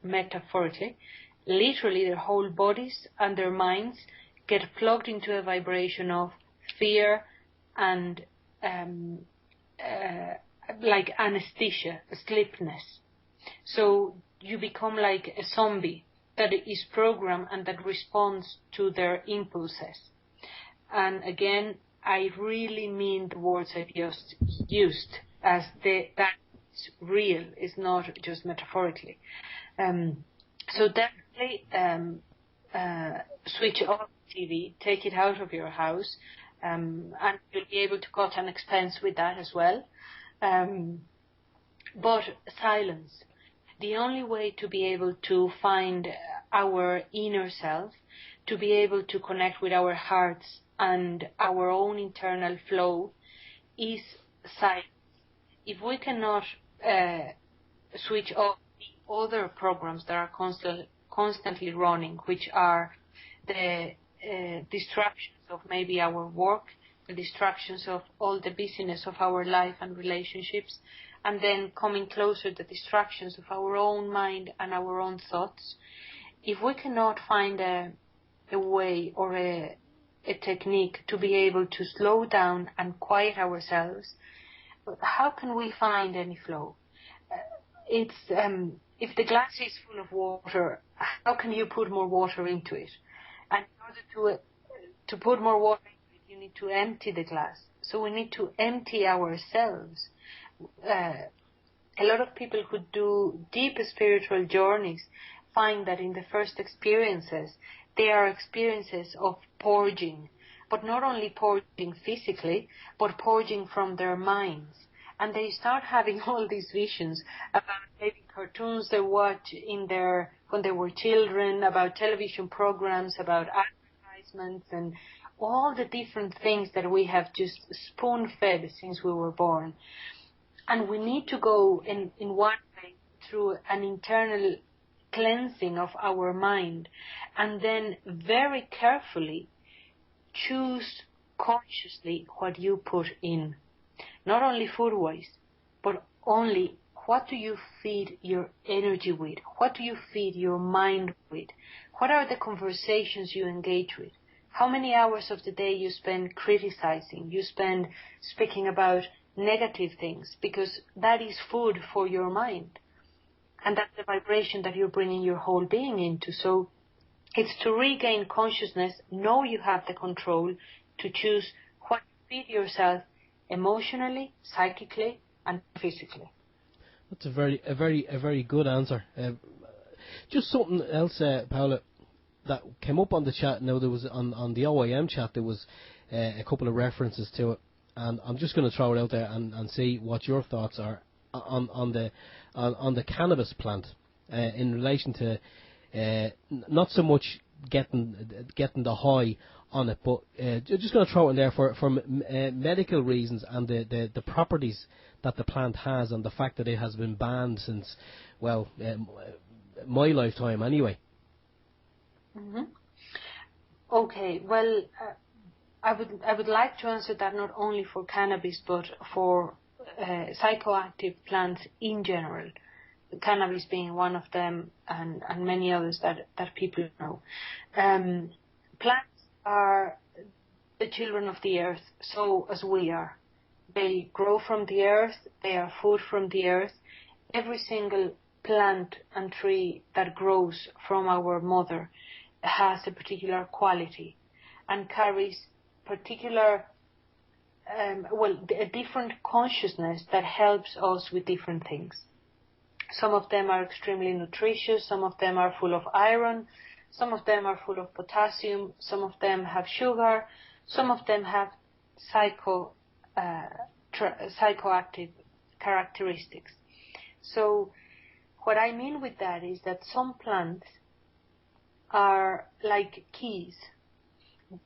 metaphorically, literally their whole bodies and their minds get plugged into a vibration of fear and like anesthesia, sleepness. So you become like a zombie that is programmed and that responds to their impulses. And again, I really mean the words I've just used, as that's real, it's not just metaphorically. So definitely switch off TV, take it out of your house, and you'll be able to cut an expense with that as well. But silence. The only way to be able to find our inner self, to be able to connect with our hearts and our own internal flow, is silence. If we cannot switch off the other programs that are constantly running, which are the distractions of maybe our work, the distractions of all the busyness of our life and relationships, and then coming closer the distractions of our own mind and our own thoughts, if we cannot find a way or a technique to be able to slow down and quiet ourselves, how can we find any flow? It's if the glass is full of water, how can you put more water into it? And in order to put more water into it, you need to empty the glass. So we need to empty ourselves. A lot of people who do deep spiritual journeys find that in the first experiences, they are experiences of purging, but not only purging physically, but purging from their minds. And they start having all these visions about maybe cartoons they watch when they were children, about television programs, about advertisements, and all the different things that we have just spoon-fed since we were born. And we need to go in one way through an internal cleansing of our mind, and then very carefully choose consciously what you put in. Not only food-wise, but only what do you feed your energy with? What do you feed your mind with? What are the conversations you engage with? How many hours of the day you spend criticizing? You spend speaking about negative things, because that is food for your mind. And that's the vibration that you're bringing your whole being into. So it's to regain consciousness, know you have the control to choose what to feed yourself emotionally, psychically, and physically. That's a very good answer. Just something else, Paola, that came up on the chat. Now, there was on the OYM chat, there was a couple of references to it, and I'm just going to throw it out there and see what your thoughts are on the cannabis plant. in relation to not so much getting the high on it, but just going to throw it in there for medical reasons and the properties that the plant has, and the fact that it has been banned since, well, my lifetime anyway. Mm-hmm. Okay, well, I would like to answer that not only for cannabis but for psychoactive plants in general. Cannabis being one of them, and many others that people know. Plants are the children of the earth, so as we are. They grow from the earth, they are food from the earth. Every single plant and tree that grows from our mother has a particular quality and carries particular, a different consciousness that helps us with different things. Some of them are extremely nutritious, some of them are full of iron, some of them are full of potassium, some of them have sugar, some of them have psychoactive characteristics. So what I mean with that is that some plants are like keys.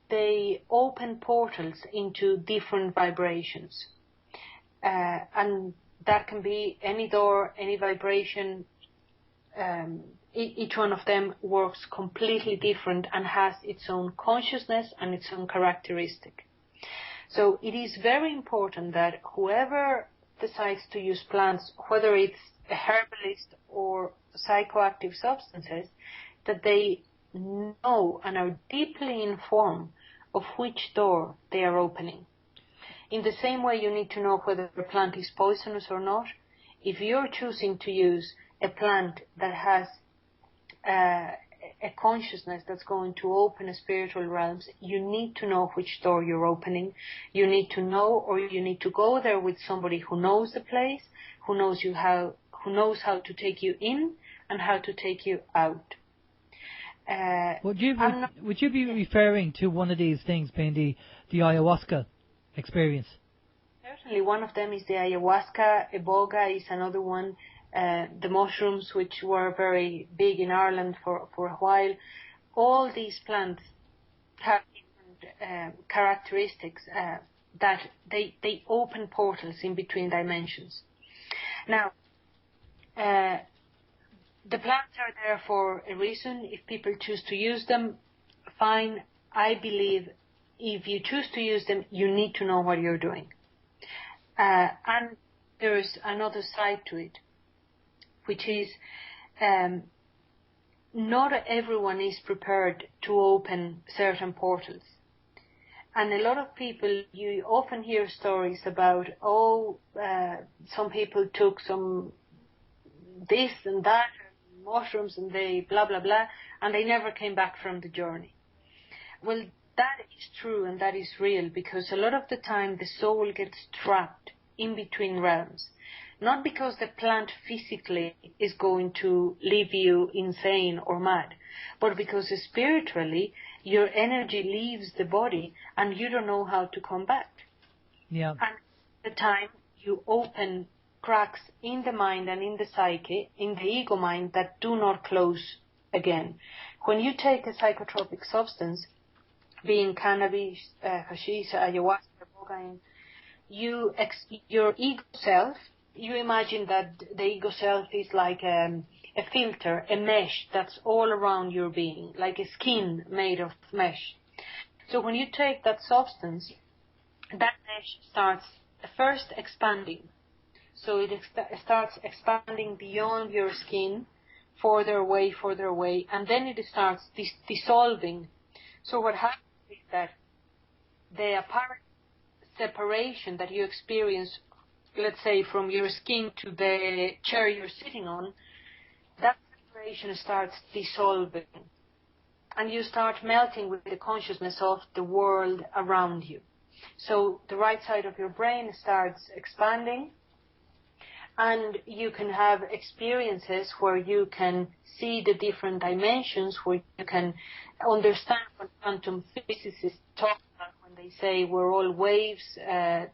They open portals into different vibrations. And that can be any door, any vibration. Each one of them works completely different and has its own consciousness and its own characteristic. So it is very important that whoever decides to use plants, whether it's a herbalist or psychoactive substances, that they know and are deeply informed of which door they are opening. In the same way, you need to know whether a plant is poisonous or not. If you're choosing to use a plant that has a consciousness that's going to open spiritual realms, you need to know which door you're opening. You need to know, or you need to go there with somebody who knows the place, who knows how to take you in and how to take you out. Would you be referring to one of these things being the ayahuasca experience? Certainly, one of them is the ayahuasca. Iboga is another one. The mushrooms, which were very big in Ireland for a while. All these plants have different characteristics that they open portals in between dimensions. Now, the plants are there for a reason. If people choose to use them, fine. I believe if you choose to use them, you need to know what you're doing. And there's another side to it, which is not everyone is prepared to open certain portals. And a lot of people, you often hear stories about, some people took some this and that, mushrooms, and they blah, blah, blah, and they never came back from the journey. Well, that is true and that is real, because a lot of the time the soul gets trapped in between realms. Not because the plant physically is going to leave you insane or mad, but because spiritually your energy leaves the body and you don't know how to come back. Yeah. And at the time you open cracks in the mind and in the psyche, in the ego mind, that do not close again. When you take a psychotropic substance, being cannabis, hashish, ayahuasca, cocaine, your ego self, you imagine that the ego self is like a filter, a mesh that's all around your being, like a skin made of mesh. So when you take that substance, that mesh starts first expanding. So it starts expanding beyond your skin, further away, and then it starts dissolving. So what happens is that the apparent separation that you experience, let's say from your skin to the chair you're sitting on, that separation starts dissolving. And you start melting with the consciousness of the world around you. So the right side of your brain starts expanding, and you can have experiences where you can see the different dimensions, where you can understand what quantum physicists talk about when they say we're all waves,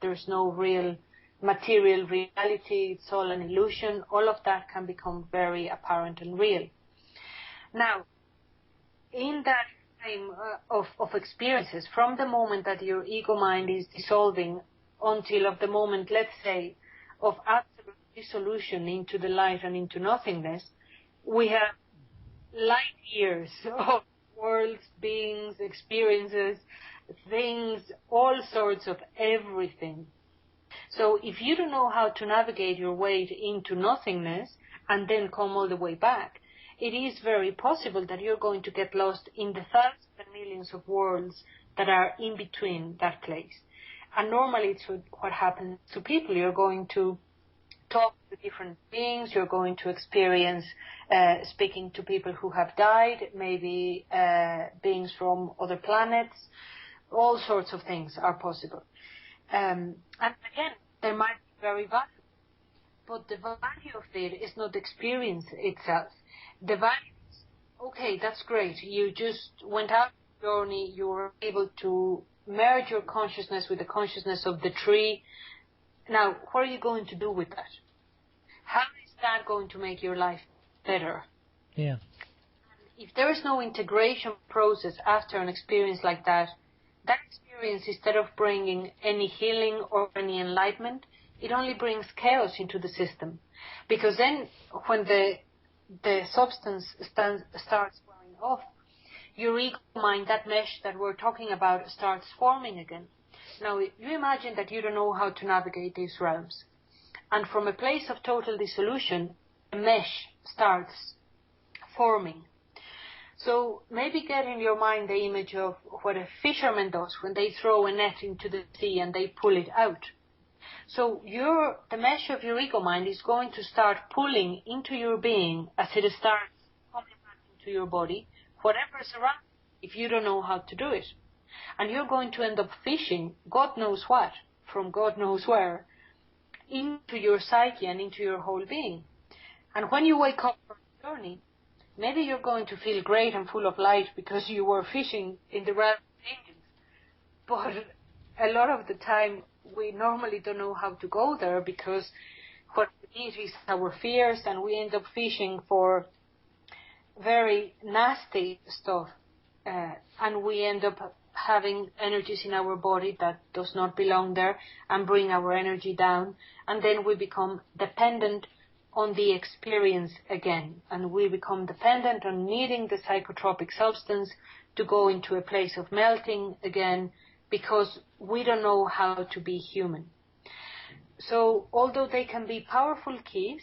there's no real material reality, it's all an illusion, all of that can become very apparent and real. Now, in that time of experiences, from the moment that your ego mind is dissolving until of the moment, let's say, of absolute dissolution into the light and into nothingness, we have light years of worlds, beings, experiences, things, all sorts of everything. So if you don't know how to navigate your way into nothingness and then come all the way back, it is very possible that you're going to get lost in the thousands and millions of worlds that are in between that place. And normally it's what happens to people. You're going to talk to different beings, you're going to experience speaking to people who have died, maybe beings from other planets, all sorts of things are possible. And again, they might be very valuable, but the value of it is not the experience itself. The value is, okay, that's great, you just went out on a journey, you were able to merge your consciousness with the consciousness of the tree. Now, what are you going to do with that? How is that going to make your life better? Yeah. If there is no integration process after an experience like that, that experience, instead of bringing any healing or any enlightenment, it only brings chaos into the system. Because then, when the substance starts wearing off, your ego mind, that mesh that we're talking about, starts forming again. Now, you imagine that you don't know how to navigate these realms. And from a place of total dissolution, a mesh starts forming. So maybe get in your mind the image of what a fisherman does when they throw a net into the sea and they pull it out. So the mesh of your ego mind is going to start pulling into your being as it starts coming back into your body, whatever is around, if you don't know how to do it. And you're going to end up fishing God knows what, from God knows where, into your psyche and into your whole being. And when you wake up from the journey, maybe you're going to feel great and full of light because you were fishing in the realm of angels. But a lot of the time, we normally don't know how to go there because what we need is our fears, and we end up fishing for very nasty stuff. And we end up having energies in our body that does not belong there and bring our energy down. And then we become dependent on the experience again. And we become dependent on needing the psychotropic substance to go into a place of melting again, because we don't know how to be human. So although they can be powerful keys,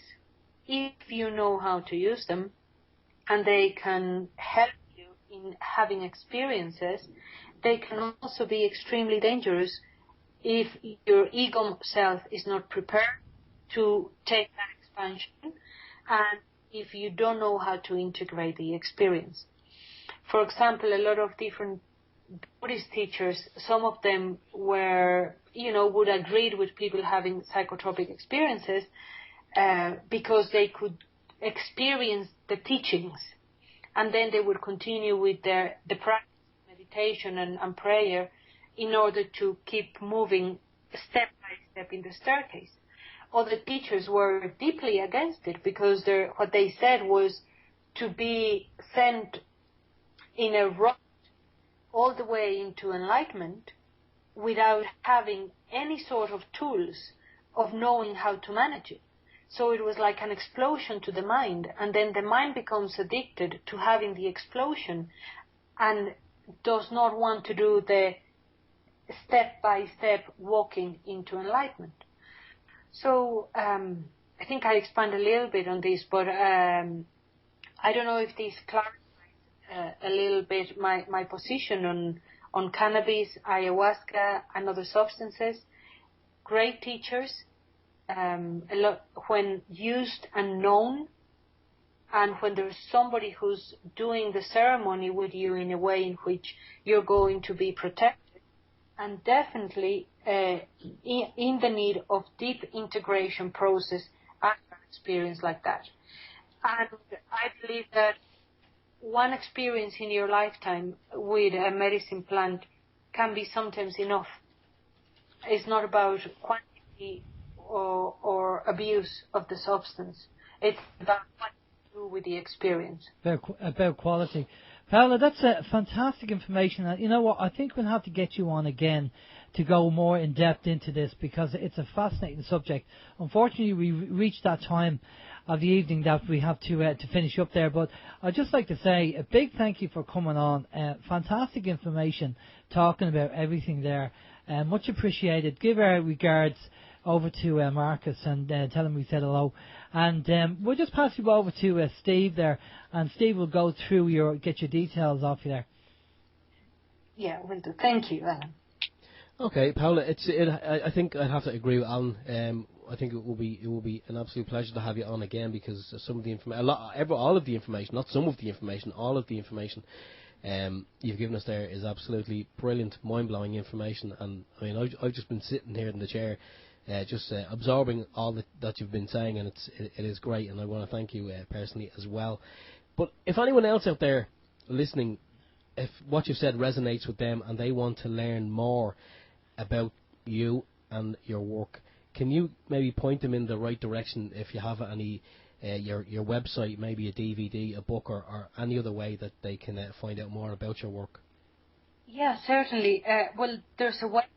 if you know how to use them, and they can help you in having experiences, they can also be extremely dangerous if your ego self is not prepared to take that expansion, and if you don't know how to integrate the experience. For example, a lot of different Buddhist teachers, some of them would agree with people having psychotropic experiences because they could experience the teachings, and then they would continue with the practice of meditation and prayer in order to keep moving step by step in the staircase. Other teachers were deeply against it because what they said was to be sent in a route all the way into enlightenment without having any sort of tools of knowing how to manage it. So it was like an explosion to the mind, and then the mind becomes addicted to having the explosion and does not want to do the step-by-step walking into enlightenment. So I think I expand a little bit on this, but I don't know if this clarifies a little bit my position on cannabis, ayahuasca, and other substances. Great teachers, a lot when used and known, and when there's somebody who's doing the ceremony with you in a way in which you're going to be protected, and definitely in the need of deep integration process after an experience like that. And I believe that one experience in your lifetime with a medicine plant can be sometimes enough. It's not about quantity or abuse of the substance. It's about what you do with the experience. About quality. Paola, that's fantastic information. You know what? I think we'll have to get you on again to go more in depth into this, because it's a fascinating subject. Unfortunately, we reached that time of the evening that we have to finish up there. But I'd just like to say a big thank you for coming on. Fantastic information, talking about everything there. Much appreciated. Give our regards over to Marcus and tell him we said hello. And we'll just pass you over to Steve there, and Steve will go through get your details off you there. Yeah, will do. Thank you, Alan. Okay, Paola, I think I'd have to agree with Alan. I think it will be an absolute pleasure to have you on again, because some of the information, all of the information, not some of the information, all of the information you've given us there is absolutely brilliant, mind-blowing information. And I mean, I've just been sitting here in the chair, just absorbing all that you've been saying, and it is great. And I want to thank you personally as well. But if anyone else out there listening, if what you've said resonates with them and they want to learn more about you and your work, can you maybe point them in the right direction if you have any, your website, maybe a DVD, a book, or any other way that they can find out more about your work? Yeah, certainly. Well, there's a website.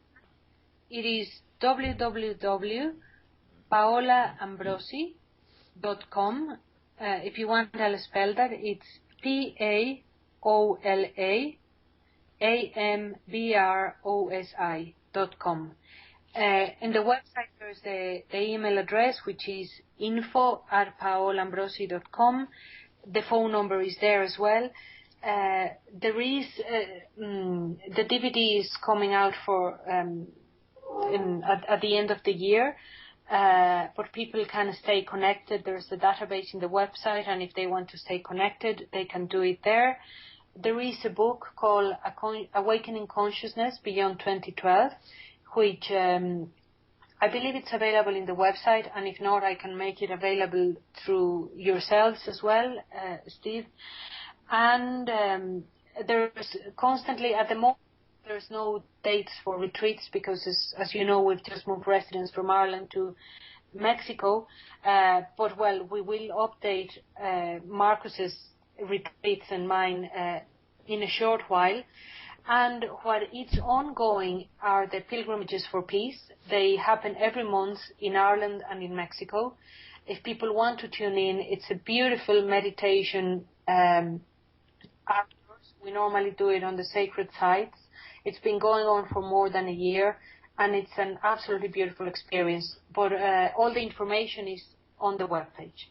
It is www.paolaambrosi.com. If you want to spell that, it's PaolaAmbrosi.com. In the website, there's the email address, which is info@paolaambrosi.com. The phone number is there as well. There is the DVD is coming out for at the end of the year, but people can stay connected. There's a database in the website, and if they want to stay connected, they can do it there. There is a book called Awakening Consciousness Beyond 2012, which I believe it's available in the website, and if not, I can make it available through yourselves as well, Steve. And there's constantly, at the moment, there's no dates for retreats, because as you know, we've just moved residents from Ireland to Mexico. But well, we will update Marcus's retreats and mine in a short while. And what is ongoing are the pilgrimages for peace. They happen every month in Ireland and in Mexico. If people want to tune in, it's a beautiful meditation outdoors. We normally do it on the sacred sites. It's been going on for more than a year, and it's an absolutely beautiful experience. But all the information is on the webpage.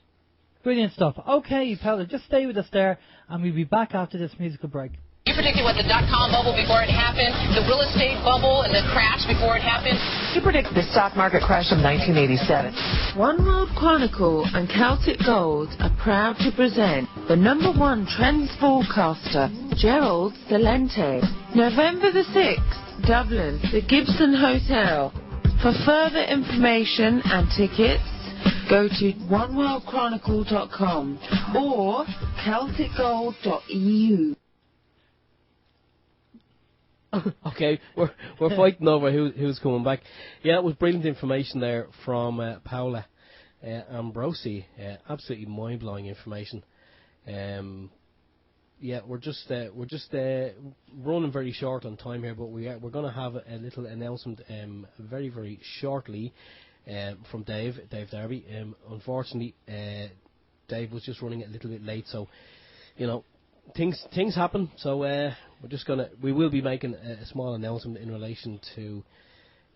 Brilliant stuff. Okay, Paola, just stay with us there, and we'll be back after this musical break. You predicted what the dot-com bubble before it happened, the real estate bubble and the crash before it happened. You predict the stock market crash of 1987. One World Chronicle and Celtic Gold are proud to present the #1 trends forecaster, Gerald Celente. November the 6th, Dublin, the Gibson Hotel. For further information and tickets, go to oneworldchronicle.com or celticgold.eu. Okay, we're fighting over who's coming back. Yeah, it was brilliant information there from Paola Ambrosi. Absolutely mind-blowing information. Yeah, we're just running very short on time here, but we're going to have a little announcement very, very shortly from Dave Darby. Unfortunately, Dave was just running a little bit late, so you know, things happen. So we will be making a small announcement in relation to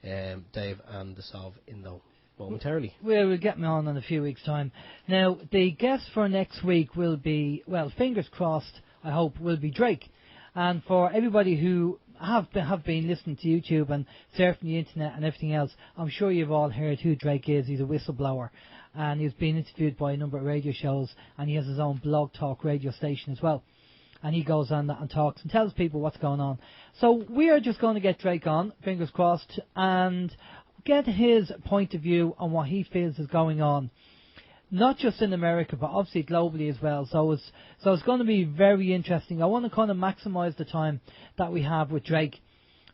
Dave and the Solve Indo momentarily. We'll get me on in a few weeks' time. Now, the guest for next week will be, well, fingers crossed, I hope, will be Drake. And for everybody who have been listening to YouTube and surfing the internet and everything else, I'm sure you've all heard who Drake is. He's a whistleblower, and he's been interviewed by a number of radio shows, and he has his own blog talk radio station as well. And he goes on and talks and tells people what's going on. So we are just going to get Drake on, fingers crossed, and get his point of view on what he feels is going on, not just in America, but obviously globally as well. So it's going to be very interesting. I want to kind of maximise the time that we have with Drake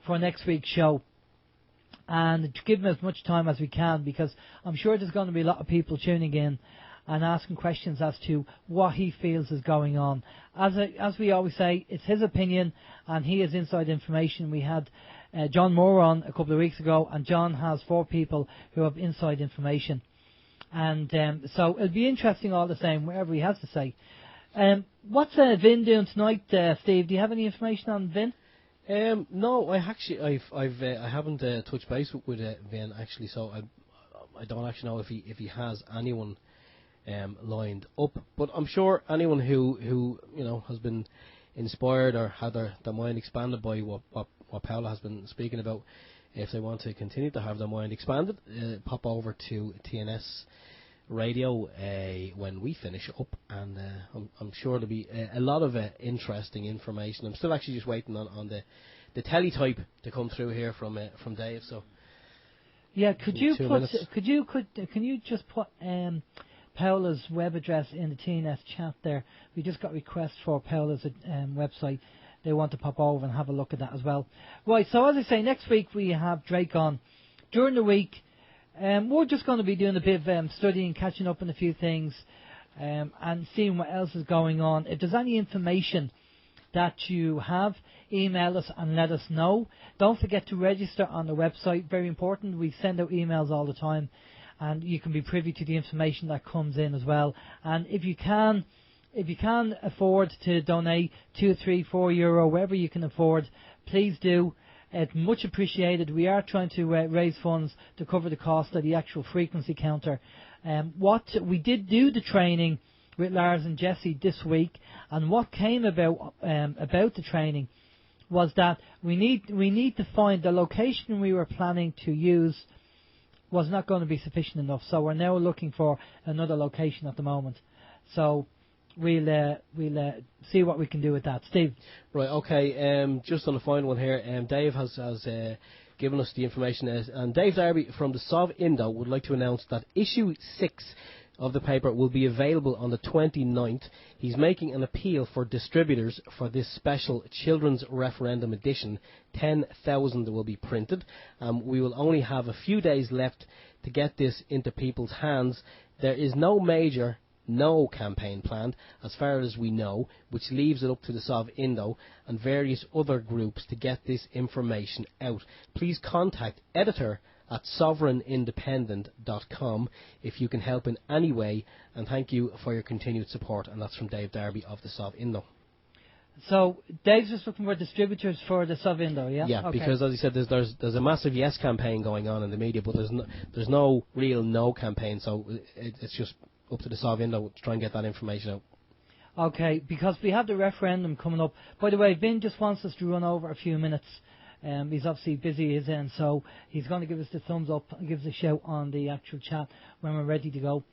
for next week's show. and to give him as much time as we can, because I'm sure there's going to be a lot of people tuning in and asking questions as to what he feels is going on. As we always say, it's his opinion and he has inside information. We had John Moore on a couple of weeks ago, and John has 4 people who have inside information. And so it'll be interesting all the same, whatever he has to say. What's Vin doing tonight, Steve? Do you have any information on Vin? No, I haven't touched base with Vin actually, so I don't actually know if he has anyone lined up. But I'm sure anyone who has been inspired or had their mind expanded by what Paola has been speaking about, if they want to continue to have their mind expanded, pop over to TNS Radio when we finish up, and I'm sure there'll be a lot of interesting information. I'm still actually just waiting on the teletype to come through here from Dave. So yeah, can you just put Paola's web address in the TNS chat there? We just got requests for Paola's website. They want to pop over and have a look at that as well. Right, so as I say, next week we have Drake on. During the week, we're just going to be doing a bit of studying, catching up on a few things, and seeing what else is going on. If there's any information that you have, email us and let us know. Don't forget to register on the website. Very important. We send out emails all the time, and you can be privy to the information that comes in as well. And if you can afford to donate €2, €3, €4, wherever you can afford, please do. It's much appreciated. We are trying to raise funds to cover the cost of the actual frequency counter. What we did do the training with Lars and Jesse this week, and what came about the training was that we need to find the location we were planning to use was not going to be sufficient enough. So we're now looking for another location at the moment. So we'll see what we can do with that. Steve? Right, okay, just on the final one here, Dave has given us the information, and Dave Darby from the Sov Indo would like to announce that issue 6 of the paper will be available on the 29th. He's making an appeal for distributors for this special Children's Referendum edition. 10,000 will be printed. We will only have a few days left to get this into people's hands. There is no campaign planned, as far as we know, which leaves it up to the Sov Indo and various other groups to get this information out. Please contact editor@sovereignindependent.com if you can help in any way, and thank you for your continued support. And that's from Dave Darby of the Sov Indo. So Dave's just looking for distributors for the Sov Indo, yeah? Yeah, okay. Because as he said, there's a massive yes campaign going on in the media, but there's no real no campaign, so it's just up to the Sov Indo to try and get that information out. Okay, because we have the referendum coming up. By the way, Vin just wants us to run over a few minutes. He's obviously busy his end, so he's going to give us the thumbs up and give us a shout on the actual chat when we're ready to go.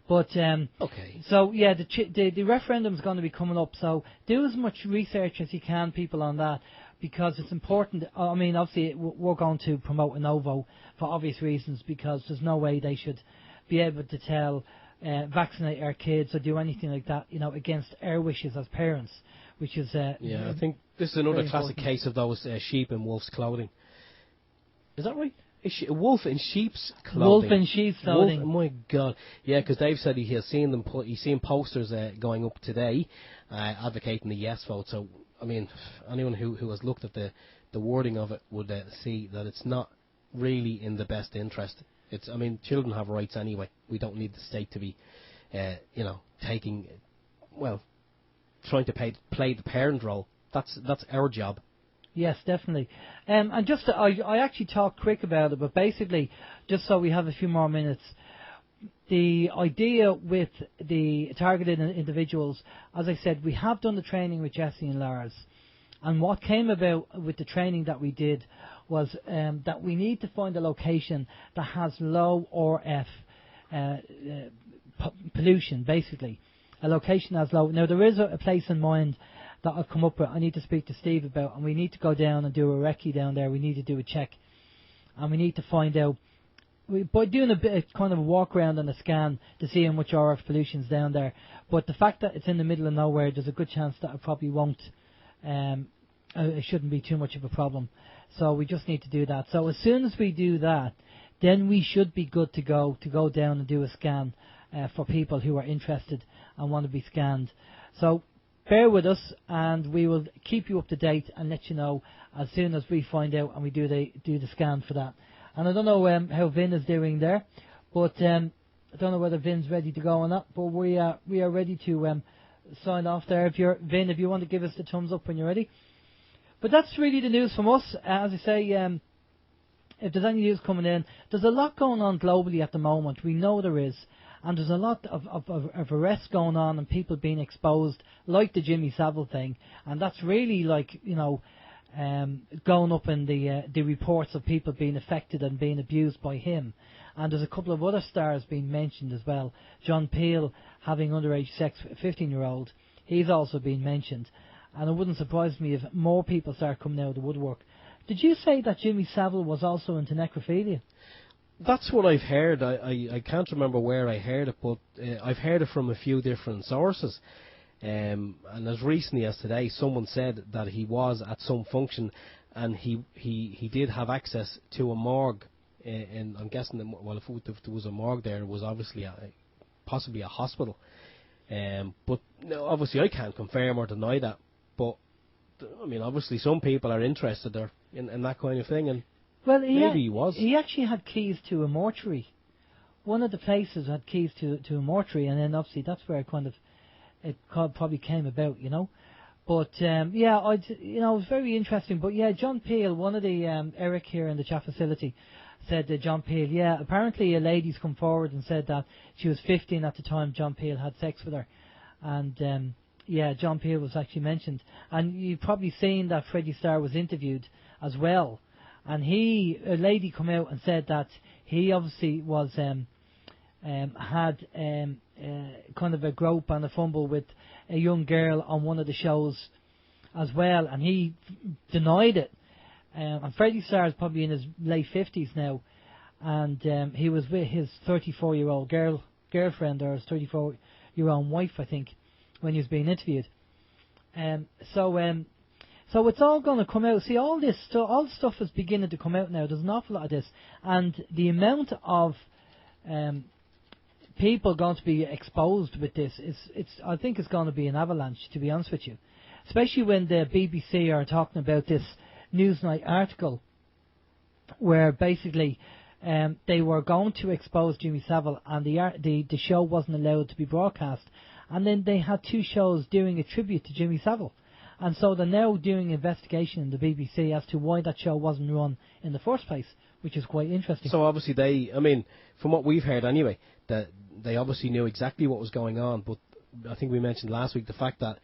But okay. So yeah, the referendum is going to be coming up. So do as much research as you can, people, on that, because it's important. I mean, obviously we're going to promote a no vote for obvious reasons, because there's no way they should be able to tell vaccinate our kids or do anything like that, against our wishes as parents, which is I think this is another classic case of those sheep in wolf's clothing. Is that right? A wolf in sheep's clothing. Wolf in sheep's clothing. Wolf, my God. Yeah, because Dave said he has seen them. He's seen posters going up today advocating the yes vote. So, I mean, anyone who has looked at the wording of it would see that it's not really in the best interest. I mean, children have rights anyway. We don't need the state to be, trying to play the parent role. That's our job. Yes, definitely. And just, I actually talked quick about it, but basically, just so we have a few more minutes, the idea with the targeted individuals, as I said, we have done the training with Jesse and Lars, and what came about with the training that we did was that we need to find a location that has low RF pollution, basically. A location that's low. Now, there is a place in mind that I've come up with. I need to speak to Steve about, and we need to go down and do a recce down there. We need to do a check, and we need to find out, by doing a bit of kind of a walk around and a scan to see how much RF pollution's down there. But the fact that it's in the middle of nowhere, there's a good chance that it probably won't it shouldn't be too much of a problem. So we just need to do that. So as soon as we do that, then we should be good to go down and do a scan for people who are interested and want to be scanned. So bear with us, and we will keep you up to date and let you know as soon as we find out and we do the scan for that. And I don't know how Vin is doing there, but I don't know whether Vin's ready to go or not. But we are ready to sign off there. If you want to give us the thumbs up when you're ready. But that's really the news from us. As I say, if there's any news coming in, there's a lot going on globally at the moment. We know there is. And there's a lot of arrests going on and people being exposed, like the Jimmy Savile thing. And that's really going up in the reports of people being affected and being abused by him. And there's a couple of other stars being mentioned as well. John Peel having underage sex with a 15-year-old. He's also been mentioned. And it wouldn't surprise me if more people start coming out of the woodwork. Did you say that Jimmy Savile was also into necrophilia? That's what I've heard. I can't remember where I heard it, but I've heard it from a few different sources. And as recently as today, someone said that he was at some function, and he did have access to a morgue. And I'm guessing that, well, if there was a morgue there, it was obviously possibly a hospital. But no, obviously I can't confirm or deny that. But I mean, obviously some people are interested there in that kind of thing, and well, maybe he was. He actually had keys to a mortuary. One of the places had keys to a mortuary, and then obviously that's where it probably came about, you know. But it was very interesting. But yeah, John Peel, one of the Eric here in the chat facility, said that John Peel, apparently a lady's come forward and said that she was 15 at the time John Peel had sex with her, and John Peel was actually mentioned. And you've probably seen that Freddie Starr was interviewed as well. And a lady come out and said that he obviously was had kind of a grope and a fumble with a young girl on one of the shows as well, and he denied it. And Freddie Starr is probably in his late 50s now, and he was with his 34-year-old girlfriend, or his 34-year-old wife, I think, when he was being interviewed. So it's all going to come out. See, all the stuff is beginning to come out now. There's an awful lot of this, and the amount of people going to be exposed with this I think it's going to be an avalanche, to be honest with you. Especially when the BBC are talking about this Newsnight article, where basically they were going to expose Jimmy Savile, and the show wasn't allowed to be broadcast, and then they had two shows doing a tribute to Jimmy Savile. And so they're now doing an investigation in the BBC as to why that show wasn't run in the first place, which is quite interesting. So obviously from what we've heard anyway, that they obviously knew exactly what was going on. But I think we mentioned last week the fact that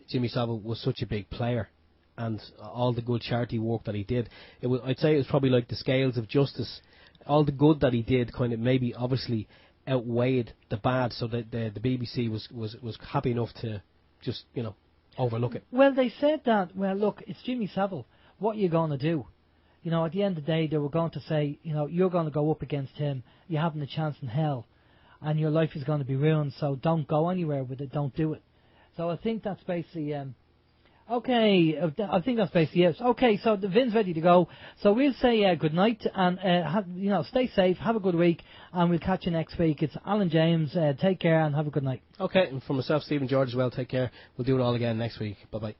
Jimmy Savile was such a big player, and all the good charity work that he did. I'd say it was probably like the scales of justice. All the good that he did kind of maybe obviously outweighed the bad, so that the BBC was happy enough to just, overlook it. Well, they said that, well, look, it's Jimmy Savile. What are you going to do? At the end of the day, they were going to say, you're going to go up against him. You're having a chance in hell, and your life is going to be ruined, so don't go anywhere with it. Don't do it. So I think that's basically... Okay, I think that's basically it. Okay, so the Vin's ready to go. So we'll say good night, and stay safe, have a good week, and we'll catch you next week. It's Alan James. Take care and have a good night. Okay, and from myself, Stephen George as well, take care. We'll do it all again next week. Bye-bye.